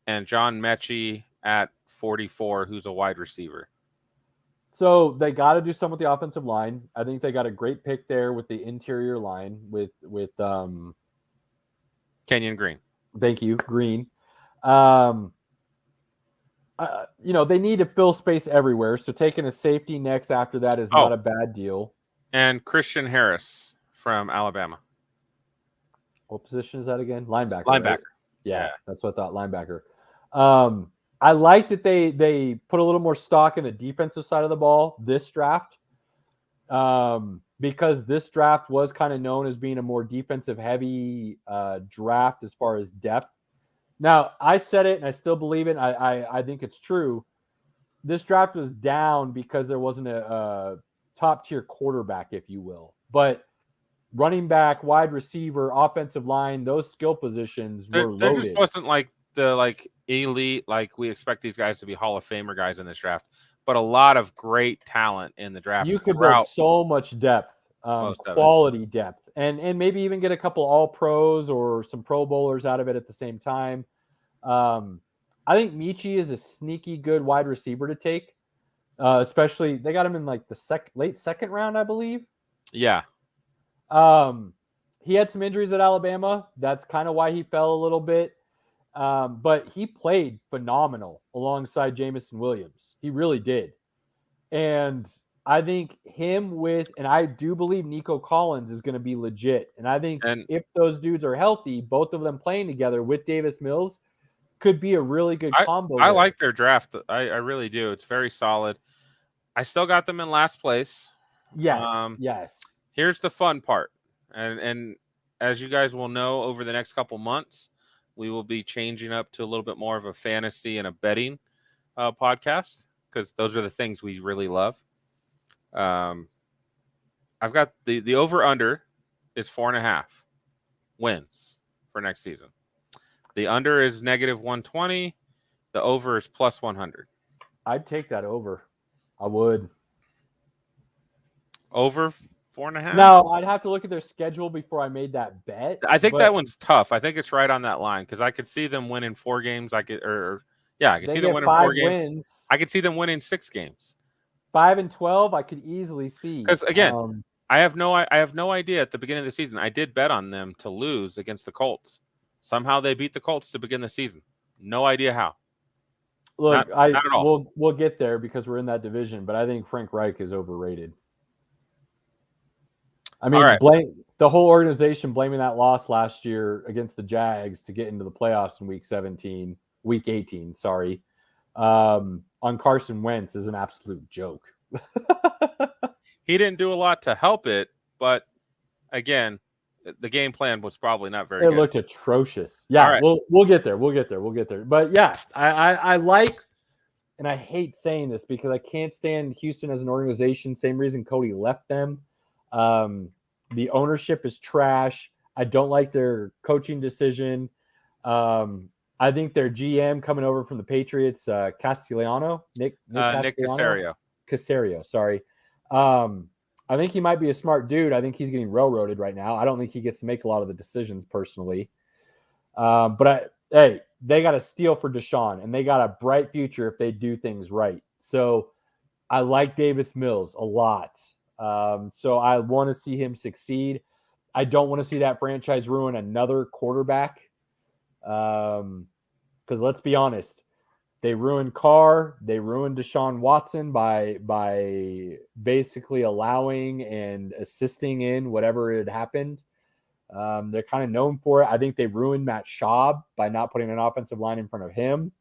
and John Mechie at 44, who's a wide receiver. So they got to do something with the offensive line. I think they got a great pick there with the interior line with Kenyon Green. Thank you, Green. They need to fill space everywhere. So taking a safety next after that is not a bad deal. And Christian Harris from Alabama. What position is that again? Linebacker. Linebacker. Right? Yeah, that's what I thought. Linebacker. I like that they put a little more stock in the defensive side of the ball this draft, because this draft was kind of known as being a more defensive heavy draft as far as depth. Now, I said it and I still believe it. I think it's true. This draft was down because there wasn't a top tier quarterback, if you will. But running back, wide receiver, offensive line, those skill positions were loaded. There just wasn't like the elite, like we expect these guys to be Hall of Famer guys in this draft, but a lot of great talent in the draft. You could build so much depth, quality depth, and maybe even get a couple all pros or some Pro Bowlers out of it at the same time. I think Mechie is a sneaky good wide receiver to take, especially they got him in like the late second round, I believe. Yeah. He had some injuries at Alabama. That's kind of why he fell a little bit. But he played phenomenal alongside Jamison Williams. He really did. And I think and I do believe Nico Collins is going to be legit. And I think if those dudes are healthy, both of them playing together with Davis Mills could be a really good combo. I like their draft. I really do. It's very solid. I still got them in last place. Yes. Yes. Here's the fun part. And as you guys will know, over the next couple months, we will be changing up to a little bit more of a fantasy and a betting podcast, because those are the things we really love. I've got the over-under is 4.5 wins for next season. The under is -120. The over is +100. I'd take that over. I would. Over 4.5? No, I'd have to look at their schedule before I made that bet. I think that one's tough. I think it's right on that line, because I could see them winning 4 games. I could see them winning 4 games. I could see them winning 6 games. 5-12, I could easily see. Because again, I have no idea at the beginning of the season. I did bet on them to lose against the Colts. Somehow they beat the Colts to begin the season. No idea how. Look, not at all. We'll get there because we're in that division, but I think Frank Reich is overrated. I mean, the whole organization blaming that loss last year against the Jags to get into the playoffs in week 18, sorry, on Carson Wentz is an absolute joke. He didn't do a lot to help it, but again, the game plan was probably not very good. It looked atrocious. Yeah, we'll get there. We'll get there. But yeah, I like, and I hate saying this because I can't stand Houston as an organization. Same reason Cody left them. The ownership is trash. I don't like their coaching decision. I think their GM coming over from the Patriots, Nick Caserio, sorry. I think he might be a smart dude. I think he's getting railroaded right now. I don't think he gets to make a lot of the decisions personally. But they got to steal for Deshaun, and they got a bright future if they do things right. So I like Davis Mills a lot. So I want to see him succeed. I don't want to see that franchise ruin another quarterback. Because let's be honest, they ruined Carr. They ruined Deshaun Watson by basically allowing and assisting in whatever had happened. They're kind of known for it. I think they ruined Matt Schaub by not putting an offensive line in front of him.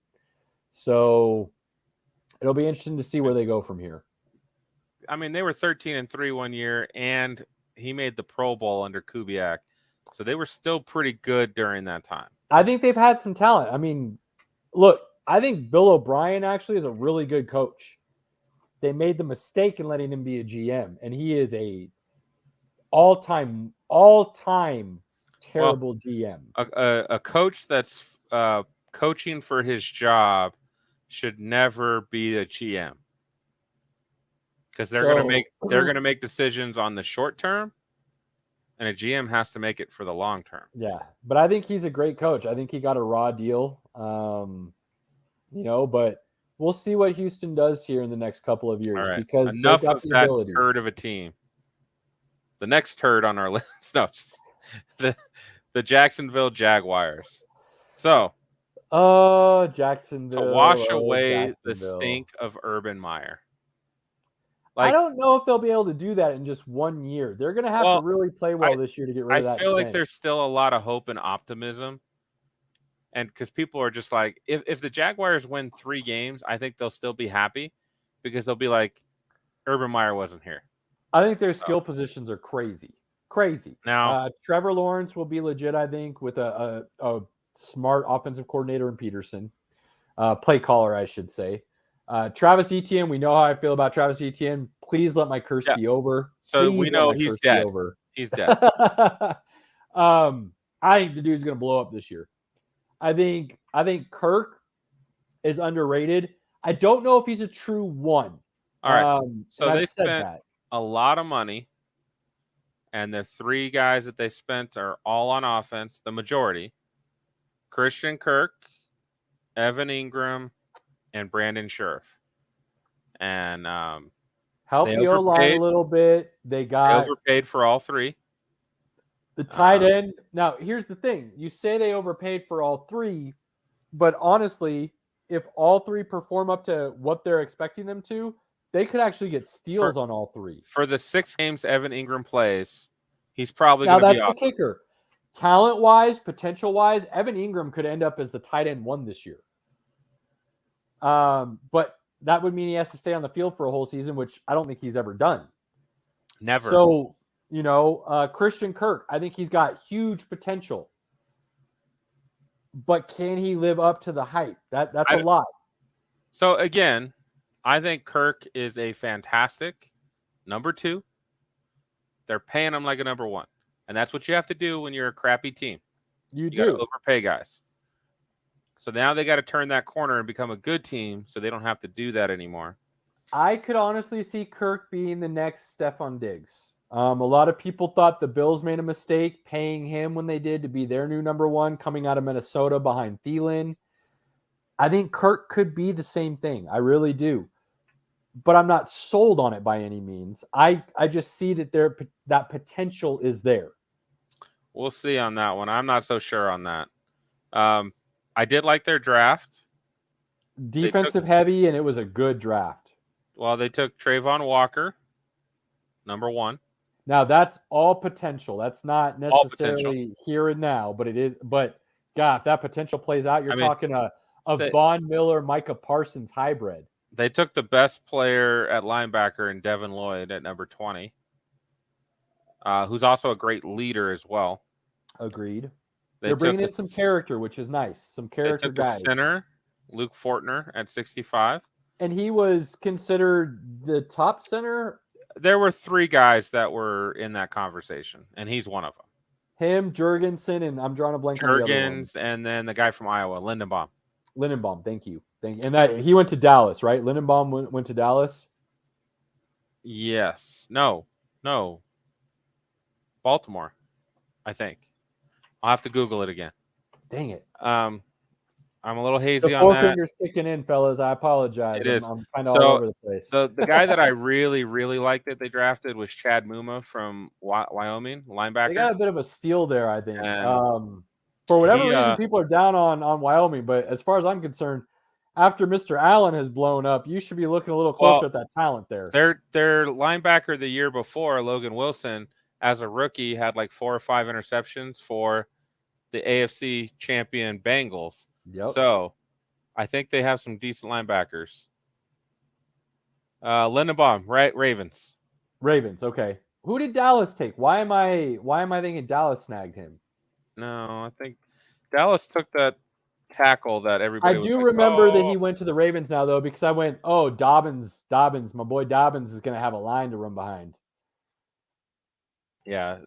So it'll be interesting to see where they go from here. I mean, they were 13-3 one year, and he made the Pro Bowl under Kubiak, so they were still pretty good during that time. I think they've had some talent. I mean, look, I think Bill O'Brien actually is a really good coach. They made the mistake in letting him be a GM, and he is a all-time terrible GM. A coach that's coaching for his job should never be a GM, because they're gonna make decisions on the short term, and a GM has to make it for the long term. Yeah, but I think he's a great coach. I think he got a raw deal, but we'll see what Houston does here in the next couple of years. All right, Because enough got of the that ability. turd of a team. The next turd on our list, no, the Jacksonville Jaguars. So, Jacksonville. to wash away the stink of Urban Meyer. I don't know if they'll be able to do that in just 1 year. They're going to have to really play well this year to get rid of that. I feel like there's still a lot of hope and optimism. And because people are just like, if the Jaguars win 3 games, I think they'll still be happy, because they'll be like, Urban Meyer wasn't here. I think their skill positions are crazy. Now, Trevor Lawrence will be legit, I think, with a smart offensive coordinator in Peterson. Play caller, I should say. Travis Etienne, we know how I feel about Travis Etienne. Please let my curse be over. So we know he's dead. He's dead. I think the dude's going to blow up this year. I think Kirk is underrated. I don't know if he's a true one. All right. So they spent a lot of money, and the 3 guys that they spent are all on offense, the majority. Christian Kirk, Evan Ingram, and Brandon Scherf. And help the O-line a little bit. They overpaid for all 3. The tight end. Now, here's the thing. You say they overpaid for all 3, but honestly, if all 3 perform up to what they're expecting them to, they could actually get steals on all 3. For the 6 games Evan Ingram plays, he's probably going to be that's the kicker. Talent-wise, potential-wise, Evan Ingram could end up as the tight end 1 this year. But that would mean he has to stay on the field for a whole season, which I don't think he's ever done. Never. So, Christian Kirk, I think he's got huge potential. But can he live up to the hype? That's a lot. So, again, I think Kirk is a fantastic number 2. They're paying him like a number 1. And that's what you have to do when you're a crappy team. You got to overpay guys. So now they got to turn that corner and become a good team, so they don't have to do that anymore. I could honestly see Kirk being the next Stephon Diggs. A lot of people thought the Bills made a mistake paying him when they did to be their new number 1 coming out of Minnesota behind Thielen. I think Kirk could be the same thing. I really do. But I'm not sold on it by any means. I just see that that potential is there. We'll see on that one. I'm not so sure on that. I did like their draft. Defensive heavy, and it was a good draft. Well, they took Trayvon Walker, number 1. Now, that's all potential. That's not necessarily here and now, but it is. But, God, if that potential plays out, you're talking a Von Miller, Micah Parsons hybrid. They took the best player at linebacker in Devin Lloyd at number 20, who's also a great leader as well. Agreed. They're bringing in some character, which is nice. Some character guys. Center, Luke Fortner at 65. And he was considered the top center? There were 3 guys that were in that conversation, and he's one of them. Him, Jurgensen, and I'm drawing a blank on the other one. And then the guy from Iowa, Lindenbaum. Thank you. And he went to Dallas, right? Lindenbaum went to Dallas? Yes. No. Baltimore, I think. I'll have to Google it again. Dang it. I'm a little hazy on that. The 4 fingers kicking in, fellas. I apologize. It is. I'm kind of all over the place. The guy that I really, really liked that they drafted was Chad Muma from Wyoming, linebacker. They got a bit of a steal there, I think. For whatever reason, people are down on Wyoming. But as far as I'm concerned, after Mr. Allen has blown up, you should be looking a little closer at that talent there. Their linebacker the year before, Logan Wilson, as a rookie, had like 4 or 5 interceptions for the AFC champion Bengals. Yep. So I think they have some decent linebackers. Lindenbaum, right? Ravens. Ravens. Okay. Who did Dallas take? Why am I thinking Dallas snagged him? No, I think Dallas took that tackle that I everybody was do like, remember that oh. he went to the Ravens now, though, because I went, oh, Dobbins, my boy Dobbins is going to have a line to run behind. Yeah,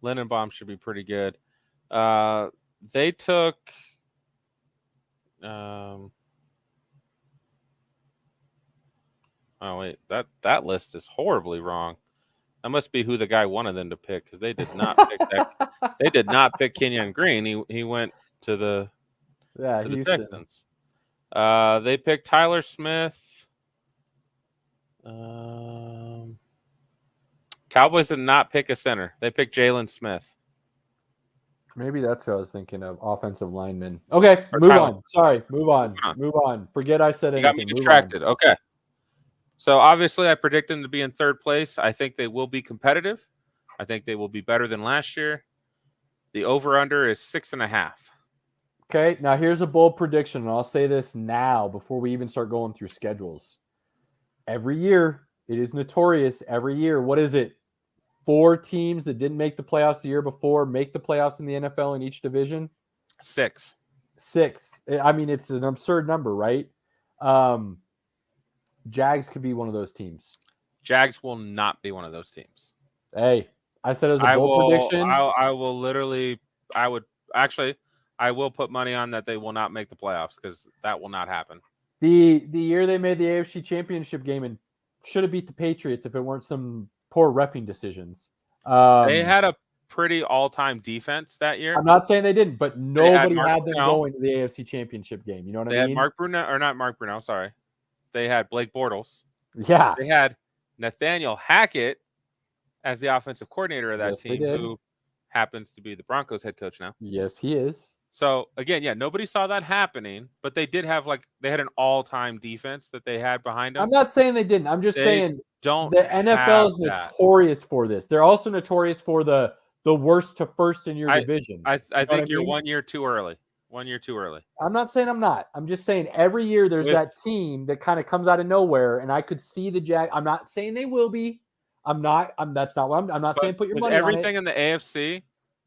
Lindenbaum should be pretty good. They took. Oh wait, that list is horribly wrong. That must be who the guy wanted them to pick because they did not pick that. They did not pick Kenyon Green. He went to the Houston. Texans. They picked Tyler Smith. Cowboys did not pick a center. They picked Jalen Smith. Maybe that's who I was thinking of, offensive lineman. Okay, move on. Sorry, move on. Forget I said anything. You got me distracted. Okay. So obviously I predict them to be in third place. I think they will be competitive. I think they will be better than last year. The over-under is 6.5. Okay, now here's a bold prediction, and I'll say this now before we even start going through schedules. Every year, it is notorious. Every year, what is it? 4 teams that didn't make the playoffs the year before make the playoffs in the NFL in each division? 6. I mean, it's an absurd number, right? Jags could be one of those teams. Jags will not be one of those teams. Hey, I said it was a bold prediction. I will literally, I will put money on that they will not make the playoffs because that will not happen. The year they made the AFC Championship game and should have beat the Patriots if it weren't some poor reffing decisions. They had a pretty all-time defense that year. I'm not saying they didn't, but nobody had them going to the AFC Championship game. You know what I mean? They had Mark Brunell, or not Mark Brunell, sorry. They had Blake Bortles. Yeah. They had Nathaniel Hackett as the offensive coordinator of that team, who happens to be the Broncos head coach now. Yes, he is. So again, yeah, nobody saw that happening, but they did have they had an all-time defense that they had behind them. I'm not saying they didn't. I'm just saying the NFL is notorious for this. They're also notorious for the worst to first in your division. I think you're 1 year too early. 1 year too early. I'm not saying I'm not. I'm just saying every year there's that team that kind of comes out of nowhere, and I could see the Jag. I'm not saying they will be. That's not what I'm not saying put your money on it. Everything in the AFC,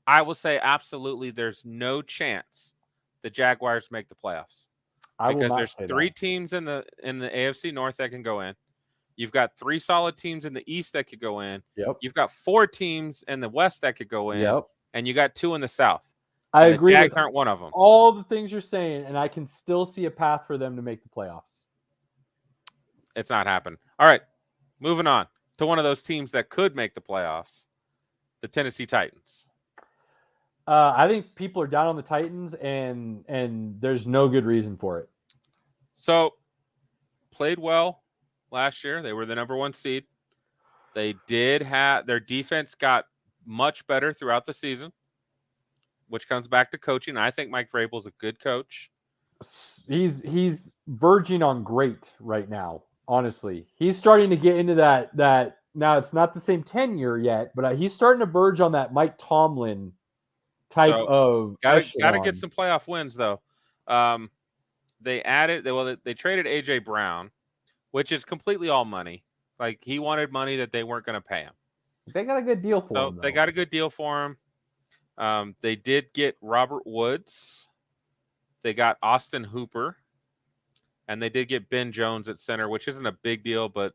I will say absolutely there's no chance the Jaguars make the playoffs. Because there's 3 teams in the AFC North that can go in. You've got 3 solid teams in the East that could go in. Yep. You've got 4 teams in the West that could go in. Yep. And you got 2 in the South. I agree. The Jags aren't one of them. All the things you're saying, and I can still see a path for them to make the playoffs. It's not happening. All right, moving on to one of those teams that could make the playoffs, the Tennessee Titans. I think people are down on the Titans, and there's no good reason for it. So, played well last year. They were the number 1 seed. They did have their defense got much better throughout the season, which comes back to coaching. I think Mike Vrabel's a good coach. He's verging on great right now. Honestly, he's starting to get into that. Now it's not the same tenure yet, but he's starting to verge on that Mike Tomlin type of. Got to get some playoff wins though. They traded AJ Brown, which is completely all money. Like he wanted money that they weren't going to pay him. They got a good deal for him. So they got a good deal for him. They did get Robert Woods. They got Austin Hooper. And they did get Ben Jones at center, which isn't a big deal, but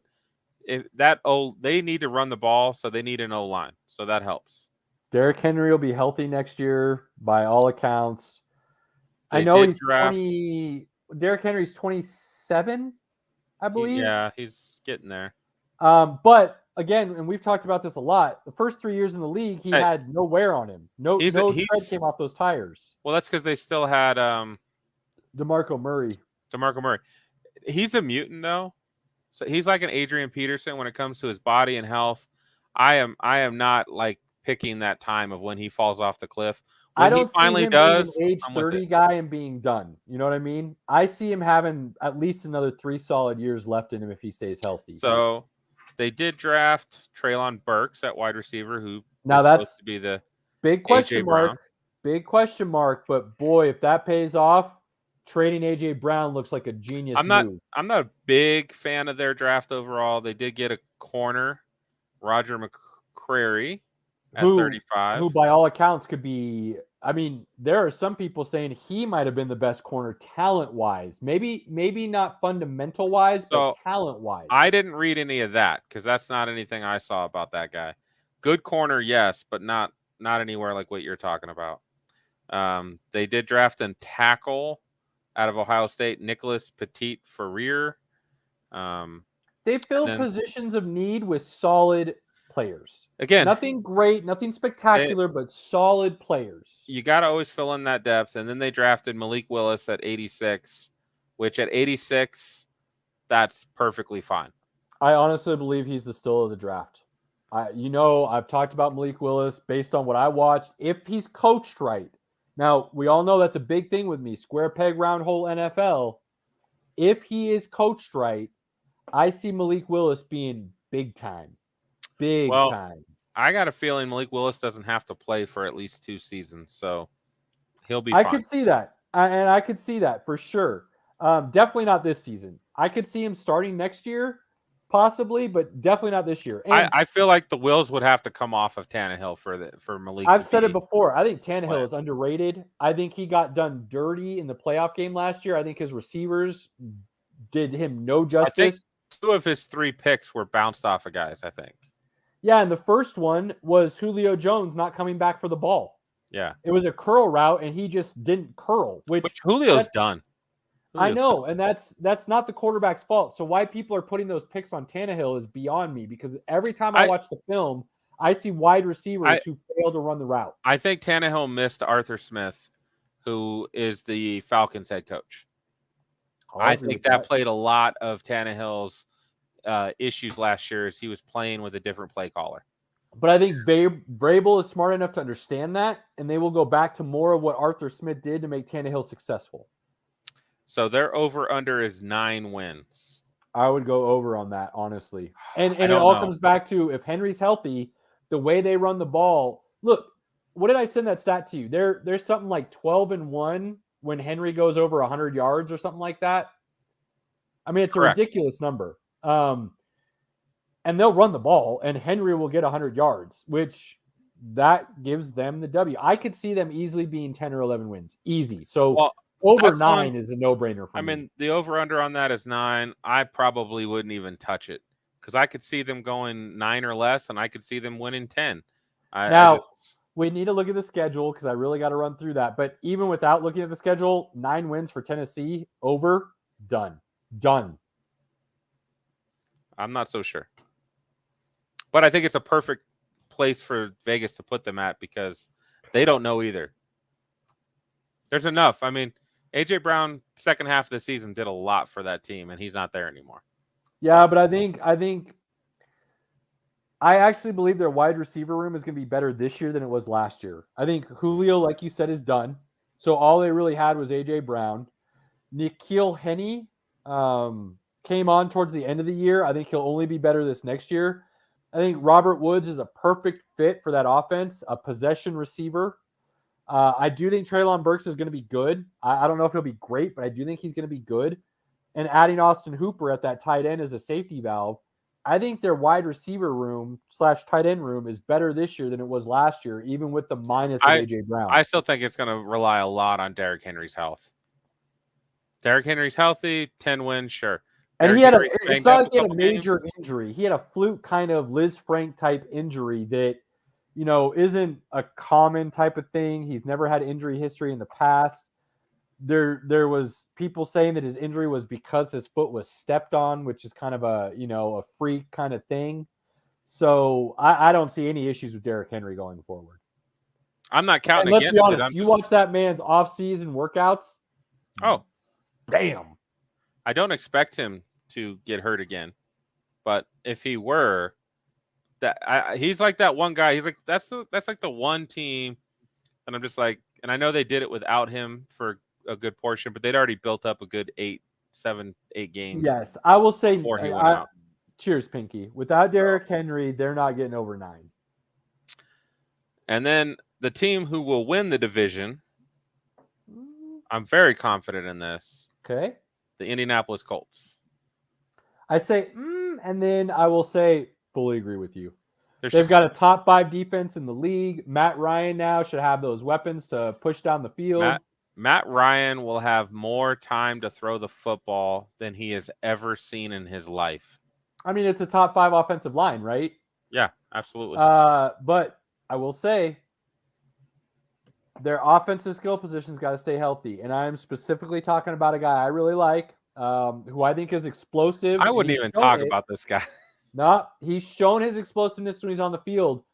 they need to run the ball, so they need an O-line. So that helps. Derrick Henry will be healthy next year by all accounts. I know he's 20. Derrick Henry's 27, I believe. Yeah, he's getting there. But again, and we've talked about this a lot, the first 3 years in the league, he had no wear on him. No tread came off those tires. Well, that's because they still had DeMarco Murray. He's a mutant though. So he's like an Adrian Peterson when it comes to his body and health. I am not like picking that time of when he falls off the cliff. When I don't see him being an age 30 guy and being done. You know what I mean? I see him having at least another 3 solid years left in him if he stays healthy. So they did draft Treylon Burks at wide receiver, who now that's supposed to be the big question mark. Big question mark. But boy, if that pays off, trading AJ Brown looks like a genius I'm not move. a big fan of their draft overall. They did get a corner, Roger McCreary, at 35. Who by all accounts could be. I mean, there are some people saying he might have been the best corner talent-wise. Maybe not fundamental-wise, but talent-wise. I didn't read any of that because that's not anything I saw about that guy. Good corner, yes, but not anywhere like what you're talking about. They did draft and tackle out of Ohio State, Nicholas Petit-Ferrier. They filled positions of need with solid players. Again, nothing great, nothing spectacular, but solid players. You got to always fill in that depth. And then they drafted Malik Willis at 86, which at 86, that's perfectly fine. I honestly believe he's the steal of the draft. I've talked about Malik Willis based on what I watched. If he's coached right. Now, we all know that's a big thing with me. Square peg, round hole NFL. If he is coached right, I see Malik Willis being big time. Big time. I got a feeling Malik Willis doesn't have to play for at least 2 seasons, so he'll be fine. I could see that. And I could see that for sure. Definitely not this season. I could see him starting next year, possibly, but definitely not this year. And I feel like the wheels would have to come off of Tannehill for Malik. I've said it before. I think Tannehill is underrated. I think he got done dirty in the playoff game last year. I think his receivers did him no justice. I think 2 of his 3 picks were bounced off of guys, I think. Yeah, and the first one was Julio Jones not coming back for the ball. Yeah. It was a curl route, and he just didn't curl. Which Julio's done. I know, and that's not the quarterback's fault. So why people are putting those picks on Tannehill is beyond me, because every time I watch the film, I see wide receivers who fail to run the route. I think Tannehill missed Arthur Smith, who is the Falcons head coach. I think that played a lot of Tannehill's issues last year as he was playing with a different play caller. But I think Vrabel is smart enough to understand that, and they will go back to more of what Arthur Smith did to make Tannehill successful. So their over-under is 9 wins. I would go over on that, honestly. And it all comes back to, if Henry's healthy, the way they run the ball. Look, what did I send that stat to you? There's something like 12-1 when Henry goes over 100 yards or something like that. I mean, it's a ridiculous number. And they'll run the ball, and Henry will get 100 yards, which that gives them the W. I could see them easily being 10 or 11 wins. Easy. So over 9 is a no-brainer for me. I mean, the over-under on that is 9. I probably wouldn't even touch it because I could see them going 9 or less, and I could see them winning 10. We need to look at the schedule because I really got to run through that. But even without looking at the schedule, 9 wins for Tennessee, over, done. I'm not so sure. But I think it's a perfect place for Vegas to put them at because they don't know either. There's enough. I mean, A.J. Brown, second half of the season, did a lot for that team, and he's not there anymore. Yeah, but I think I actually believe their wide receiver room is going to be better this year than it was last year. I think Julio, like you said, is done. So all they really had was A.J. Brown. N'Keal Henny came on towards the end of the year. I think he'll only be better this next year. I think Robert Woods is a perfect fit for that offense, a possession receiver. I do think Treylon Burks is going to be good. I don't know if he'll be great, but I do think he's going to be good. And adding Austin Hooper at that tight end as a safety valve, I think their wide receiver room / tight end room is better this year than it was last year, even with the minus of A.J. Brown. I still think it's going to rely a lot on Derrick Henry's health. Derrick Henry's healthy, 10 wins, sure. And it's not like he had a major injury. He had a fluke kind of Liz Frank type injury that, isn't a common type of thing. He's never had injury history in the past. There was people saying that his injury was because his foot was stepped on, which is kind of a freak kind of thing. So I don't see any issues with Derrick Henry going forward. I'm not counting against it. Let's be honest. You watch that man's off-season workouts. Oh, damn. I don't expect him to get hurt again, but if he were, he's like that one guy. He's like that's like the one team, and I'm just like, and I know they did it without him for a good portion, but they'd already built up a good 8 games. Yes, I will say. Before he went out. Cheers, Pinky. Without Derrick Henry, they're not getting over 9. And then the team who will win the division I'm very confident in this. Okay. The Indianapolis Colts. I say, and then I will say, fully agree with you. There's They've just, got a top 5 defense in the league. Matt Ryan now should have those weapons to push down the field. Matt Ryan will have more time to throw the football than he has ever seen in his life. I mean, it's a top 5 offensive line, right? Yeah, absolutely. But I will say their offensive skill positions got to stay healthy. And I'm specifically talking about a guy I really like, who I think is explosive. I wouldn't even talk about this guy. No, he's shown his explosiveness when he's on the field.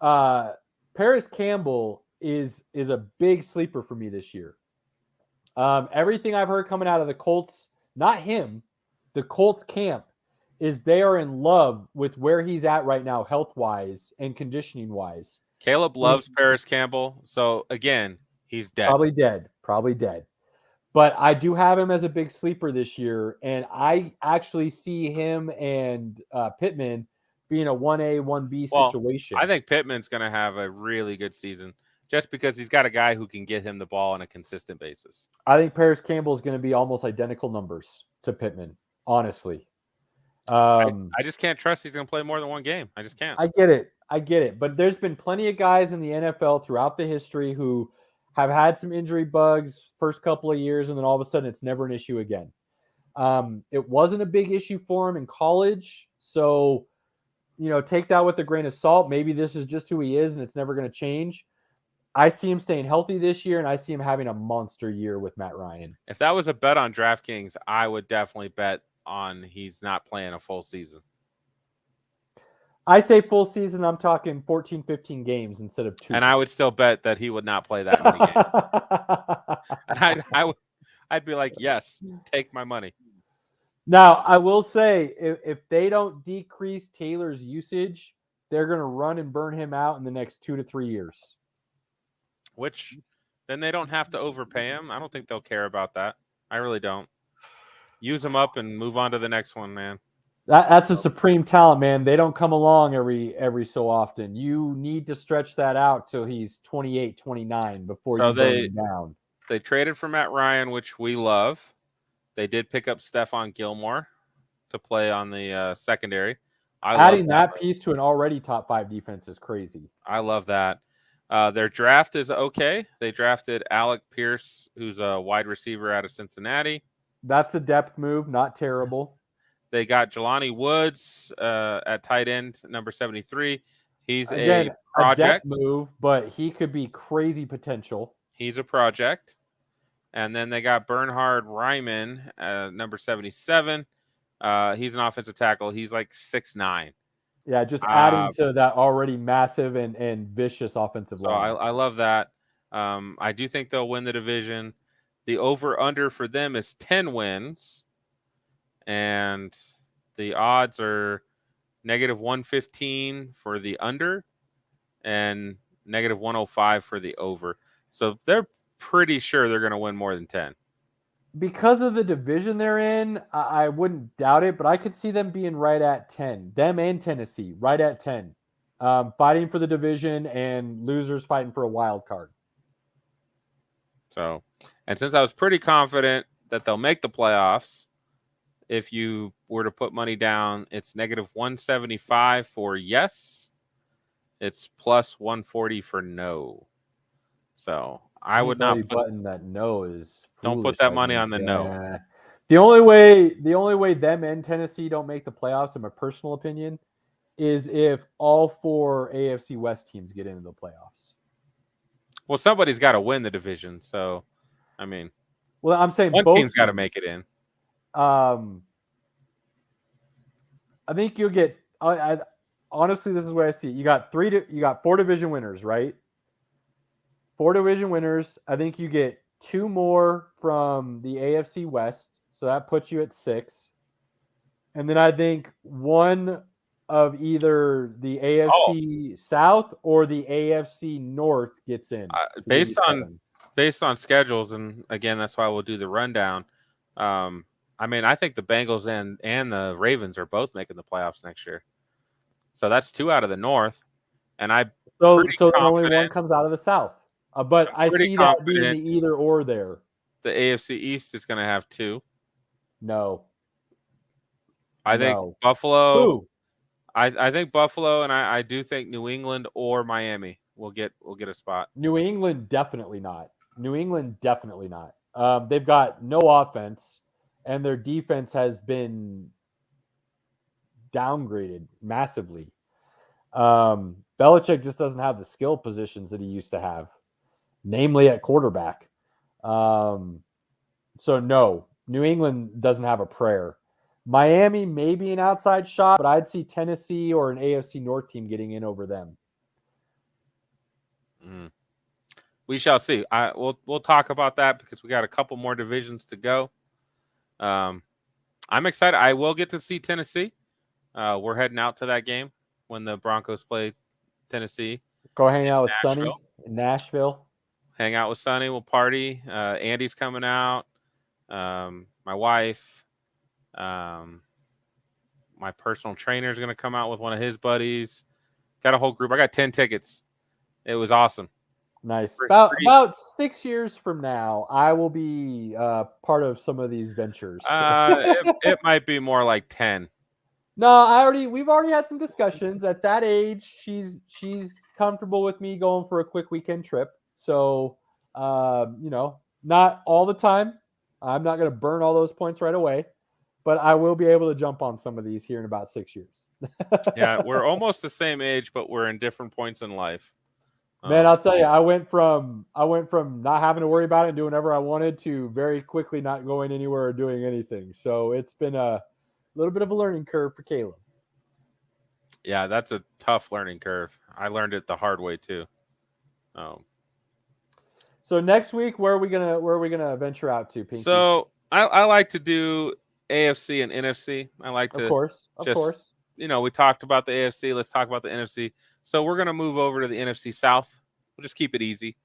Paris Campbell is a big sleeper for me this year. Everything I've heard coming out of the Colts, not him, the Colts camp, is they are in love with where he's at right now, health-wise and conditioning-wise. Caleb loves Paris Campbell, so again, he's dead. Probably dead. But I do have him as a big sleeper this year, and I actually see him and Pittman being a 1A, 1B situation. I think Pittman's going to have a really good season just because he's got a guy who can get him the ball on a consistent basis. I think Paris Campbell is going to be almost identical numbers to Pittman, honestly. I just can't trust he's going to play more than one game. I just can't. I get it. But there's been plenty of guys in the NFL throughout the history who have had some injury bugs first couple of years, and then all of a sudden it's never an issue again. It wasn't a big issue for him in college, so take that with a grain of salt. Maybe this is just who he is, and it's never going to change. I see him staying healthy this year, and I see him having a monster year with Matt Ryan. If that was a bet on DraftKings, I would definitely bet on he's not playing a full season. I say full season, I'm talking 14, 15 games instead of 2. And I would still bet that he would not play that many games. And I'd be like, yes, take my money. Now, I will say, if they don't decrease Taylor's usage, they're going to run and burn him out in the next 2 to 3 years. Which, then they don't have to overpay him. I don't think they'll care about that. I really don't. Use him up and move on to the next one, man. That's a supreme talent, man. They don't come along every so often. You need to stretch that out till he's 28, 29 before you burn him down. They traded for Matt Ryan, which we love. They did pick up Stephon Gilmore to play on the secondary. Adding that piece to an already top 5 defense is crazy. I love that. Their draft is okay. They drafted Alec Pierce, who's a wide receiver out of Cincinnati. That's a depth move, not terrible. They got Jelani Woods at tight end, number 73. He's Again, a project move, but he could be crazy potential. He's a project. And then they got Bernhard Ryman, number 77. He's an offensive tackle. He's like 6'9". Yeah, just adding to that already massive and vicious offensive line. I love that. I do think they'll win the division. The over-under for them is 10 wins. And the odds are -115 for the under and -105 for the over. So they're pretty sure they're going to win more than 10. Because of the division they're in, I wouldn't doubt it, but I could see them being right at 10. Them and Tennessee, right at 10. Fighting for the division and losers fighting for a wild card. So, and since I was pretty confident that they'll make the playoffs, if you were to put money down, it's -175 for yes. It's +140 for no. So I would not put button that no is. Don't put that money on the no. The only way them and Tennessee don't make the playoffs, in my personal opinion, is if all 4 AFC West teams get into the playoffs. Well, somebody's got to win the division. So, I mean, well, I'm saying one both team's got to make it in. I think you'll get. I honestly, this is where I see it. You got 4 division winners, right? 4 division winners. I think you get 2 more from the AFC West, so that puts you at 6. And then I think 1 of either the AFC South or the AFC North gets in. Based on schedules, and again, that's why we'll do the rundown. I mean, I think the Bengals and the Ravens are both making the playoffs next year. So that's 2 out of the North, and so only 1 comes out of the South. But I see that being the either or there. the AFC East is going to have 2. No. I think No. Buffalo. Who? I think Buffalo, and I do think New England or Miami will get a spot. New England, definitely not. New England, definitely not. They've got no offense, and their defense has been downgraded massively. Belichick just doesn't have the skill positions that he used to have, namely at quarterback. So no, New England doesn't have a prayer. Miami may be an outside shot, but I'd see Tennessee or an AFC North team getting in over them. We shall see. We'll talk about that because we got a couple more divisions to go. I'm excited. I will get to see Tennessee. We're heading out to that game when the Broncos play Tennessee. Go hang out with Sonny in Nashville. Hang out with Sonny. We'll party. Andy's coming out. My wife. My personal trainer is going to come out with one of his buddies. Got a whole group. I got 10 tickets. It was awesome. Nice. About 6 years from now, I will be part of some of these ventures. It might be more like 10. No, we've already had some discussions. At that age, she's comfortable with me going for a quick weekend trip. So, not all the time. I'm not going to burn all those points right away, but I will be able to jump on some of these here in about 6 years. Yeah, we're almost the same age, but we're in different points in life. Man, I'll tell you, I went from not having to worry about it and doing whatever I wanted to very quickly not going anywhere or doing anything. So it's been a little bit of a learning curve for Caleb. Yeah, that's a tough learning curve. I learned it the hard way too. So next week, where are we gonna venture out to, Pinky? So I like to do AFC and NFC. I like to, of course. We talked about the AFC. Let's talk about the NFC. So we're gonna move over to the NFC South. We'll just keep it easy.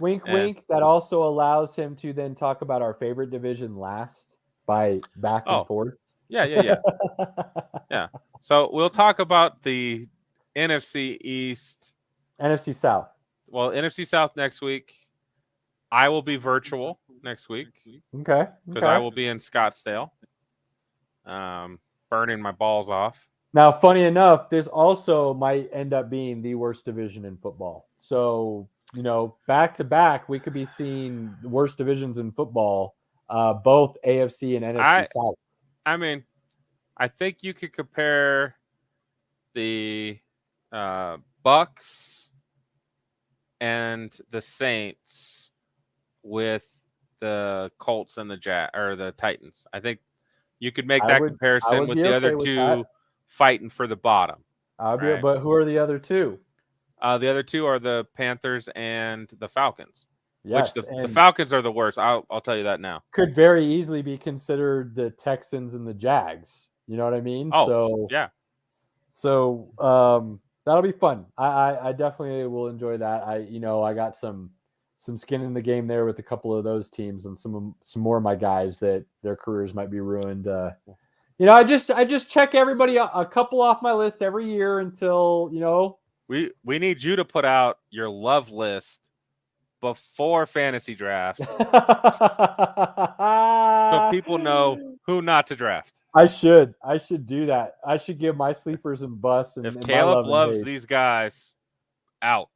Wink, wink. That also allows him to then talk about our favorite division last by back and forth. Yeah. Yeah. So we'll talk about the NFC East. NFC South. Well, NFC South next week. I will be virtual next week. Okay. Because I will be in Scottsdale. Burning my balls off. Now, funny enough, this also might end up being the worst division in football. So, back to back, we could be seeing the worst divisions in football, both AFC and NFC South. I mean, I think you could compare the Bucks and the Saints with the Colts and the Titans. I think you could make that comparison with the other two fighting for the bottom. But who are the other two? The other two are the Panthers and the Falcons. Yes, which the Falcons are the worst. I'll tell you that now. Could very easily be considered the Texans and the Jags. You know what I mean? Oh, so yeah. So that'll be fun. I definitely will enjoy that. I got some skin in the game there with a couple of those teams and some more of my guys that their careers might be ruined. I just check everybody a couple off my list every year until we need you to put out your love list before fantasy drafts so people know who not to draft. I should do that. I should give my sleepers and busts. And if Caleb loves these guys, out.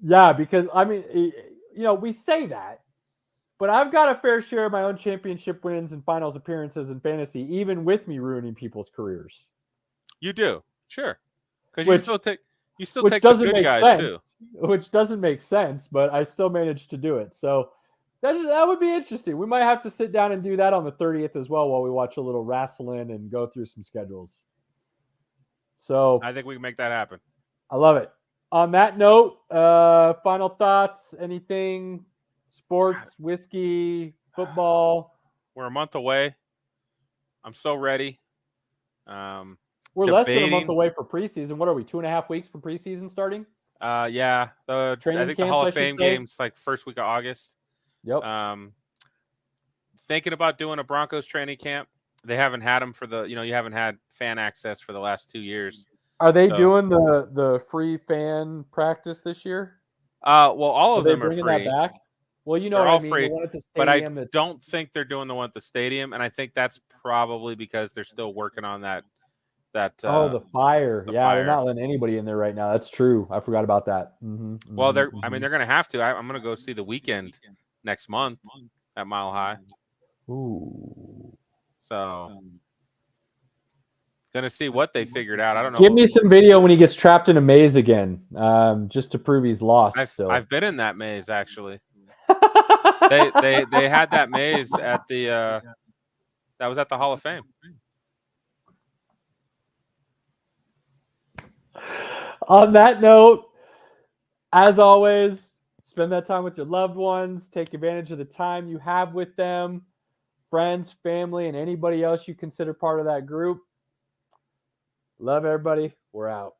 Yeah, because we say that, but I've got a fair share of my own championship wins and finals appearances in fantasy, even with me ruining people's careers. You do, sure, because you still take the good guys too. Which doesn't make sense, but I still managed to do it. So that would be interesting. We might have to sit down and do that on the 30th as well while we watch a little wrestling and go through some schedules. So I think we can make that happen. I love it. On that note, final thoughts, anything, sports, whiskey, football? We're a month away. I'm so ready. We're less than a month away for preseason. What are we, 2.5 weeks from preseason starting? Yeah. I think the Hall of Fame game's like first week of August. Yep. Thinking about doing a Broncos training camp. They haven't had them you haven't had fan access for the last 2 years. Are they doing the free fan practice this year? Well, all of them are free. That back? Well, you know They're what all I mean. free, The one at the but I stadium. don't think they're doing the one at the stadium, and I think that's probably because they're still working on that. The fire. the Yeah, they're fire. not letting anybody in there right now. That's true. I forgot about that. Well, I mean, they're going to have to. I'm going to go see The Weeknd next month at Mile High. Ooh. So, going to see what they figured out. I don't know. Give me some video when he gets trapped in a maze again, just to prove he's lost. I've been in that maze actually. they had that maze at the that was at the Hall of Fame. On that note, as always, spend that time with your loved ones. Take advantage of the time you have with them, friends, family, and anybody else you consider part of that group. Love everybody. We're out.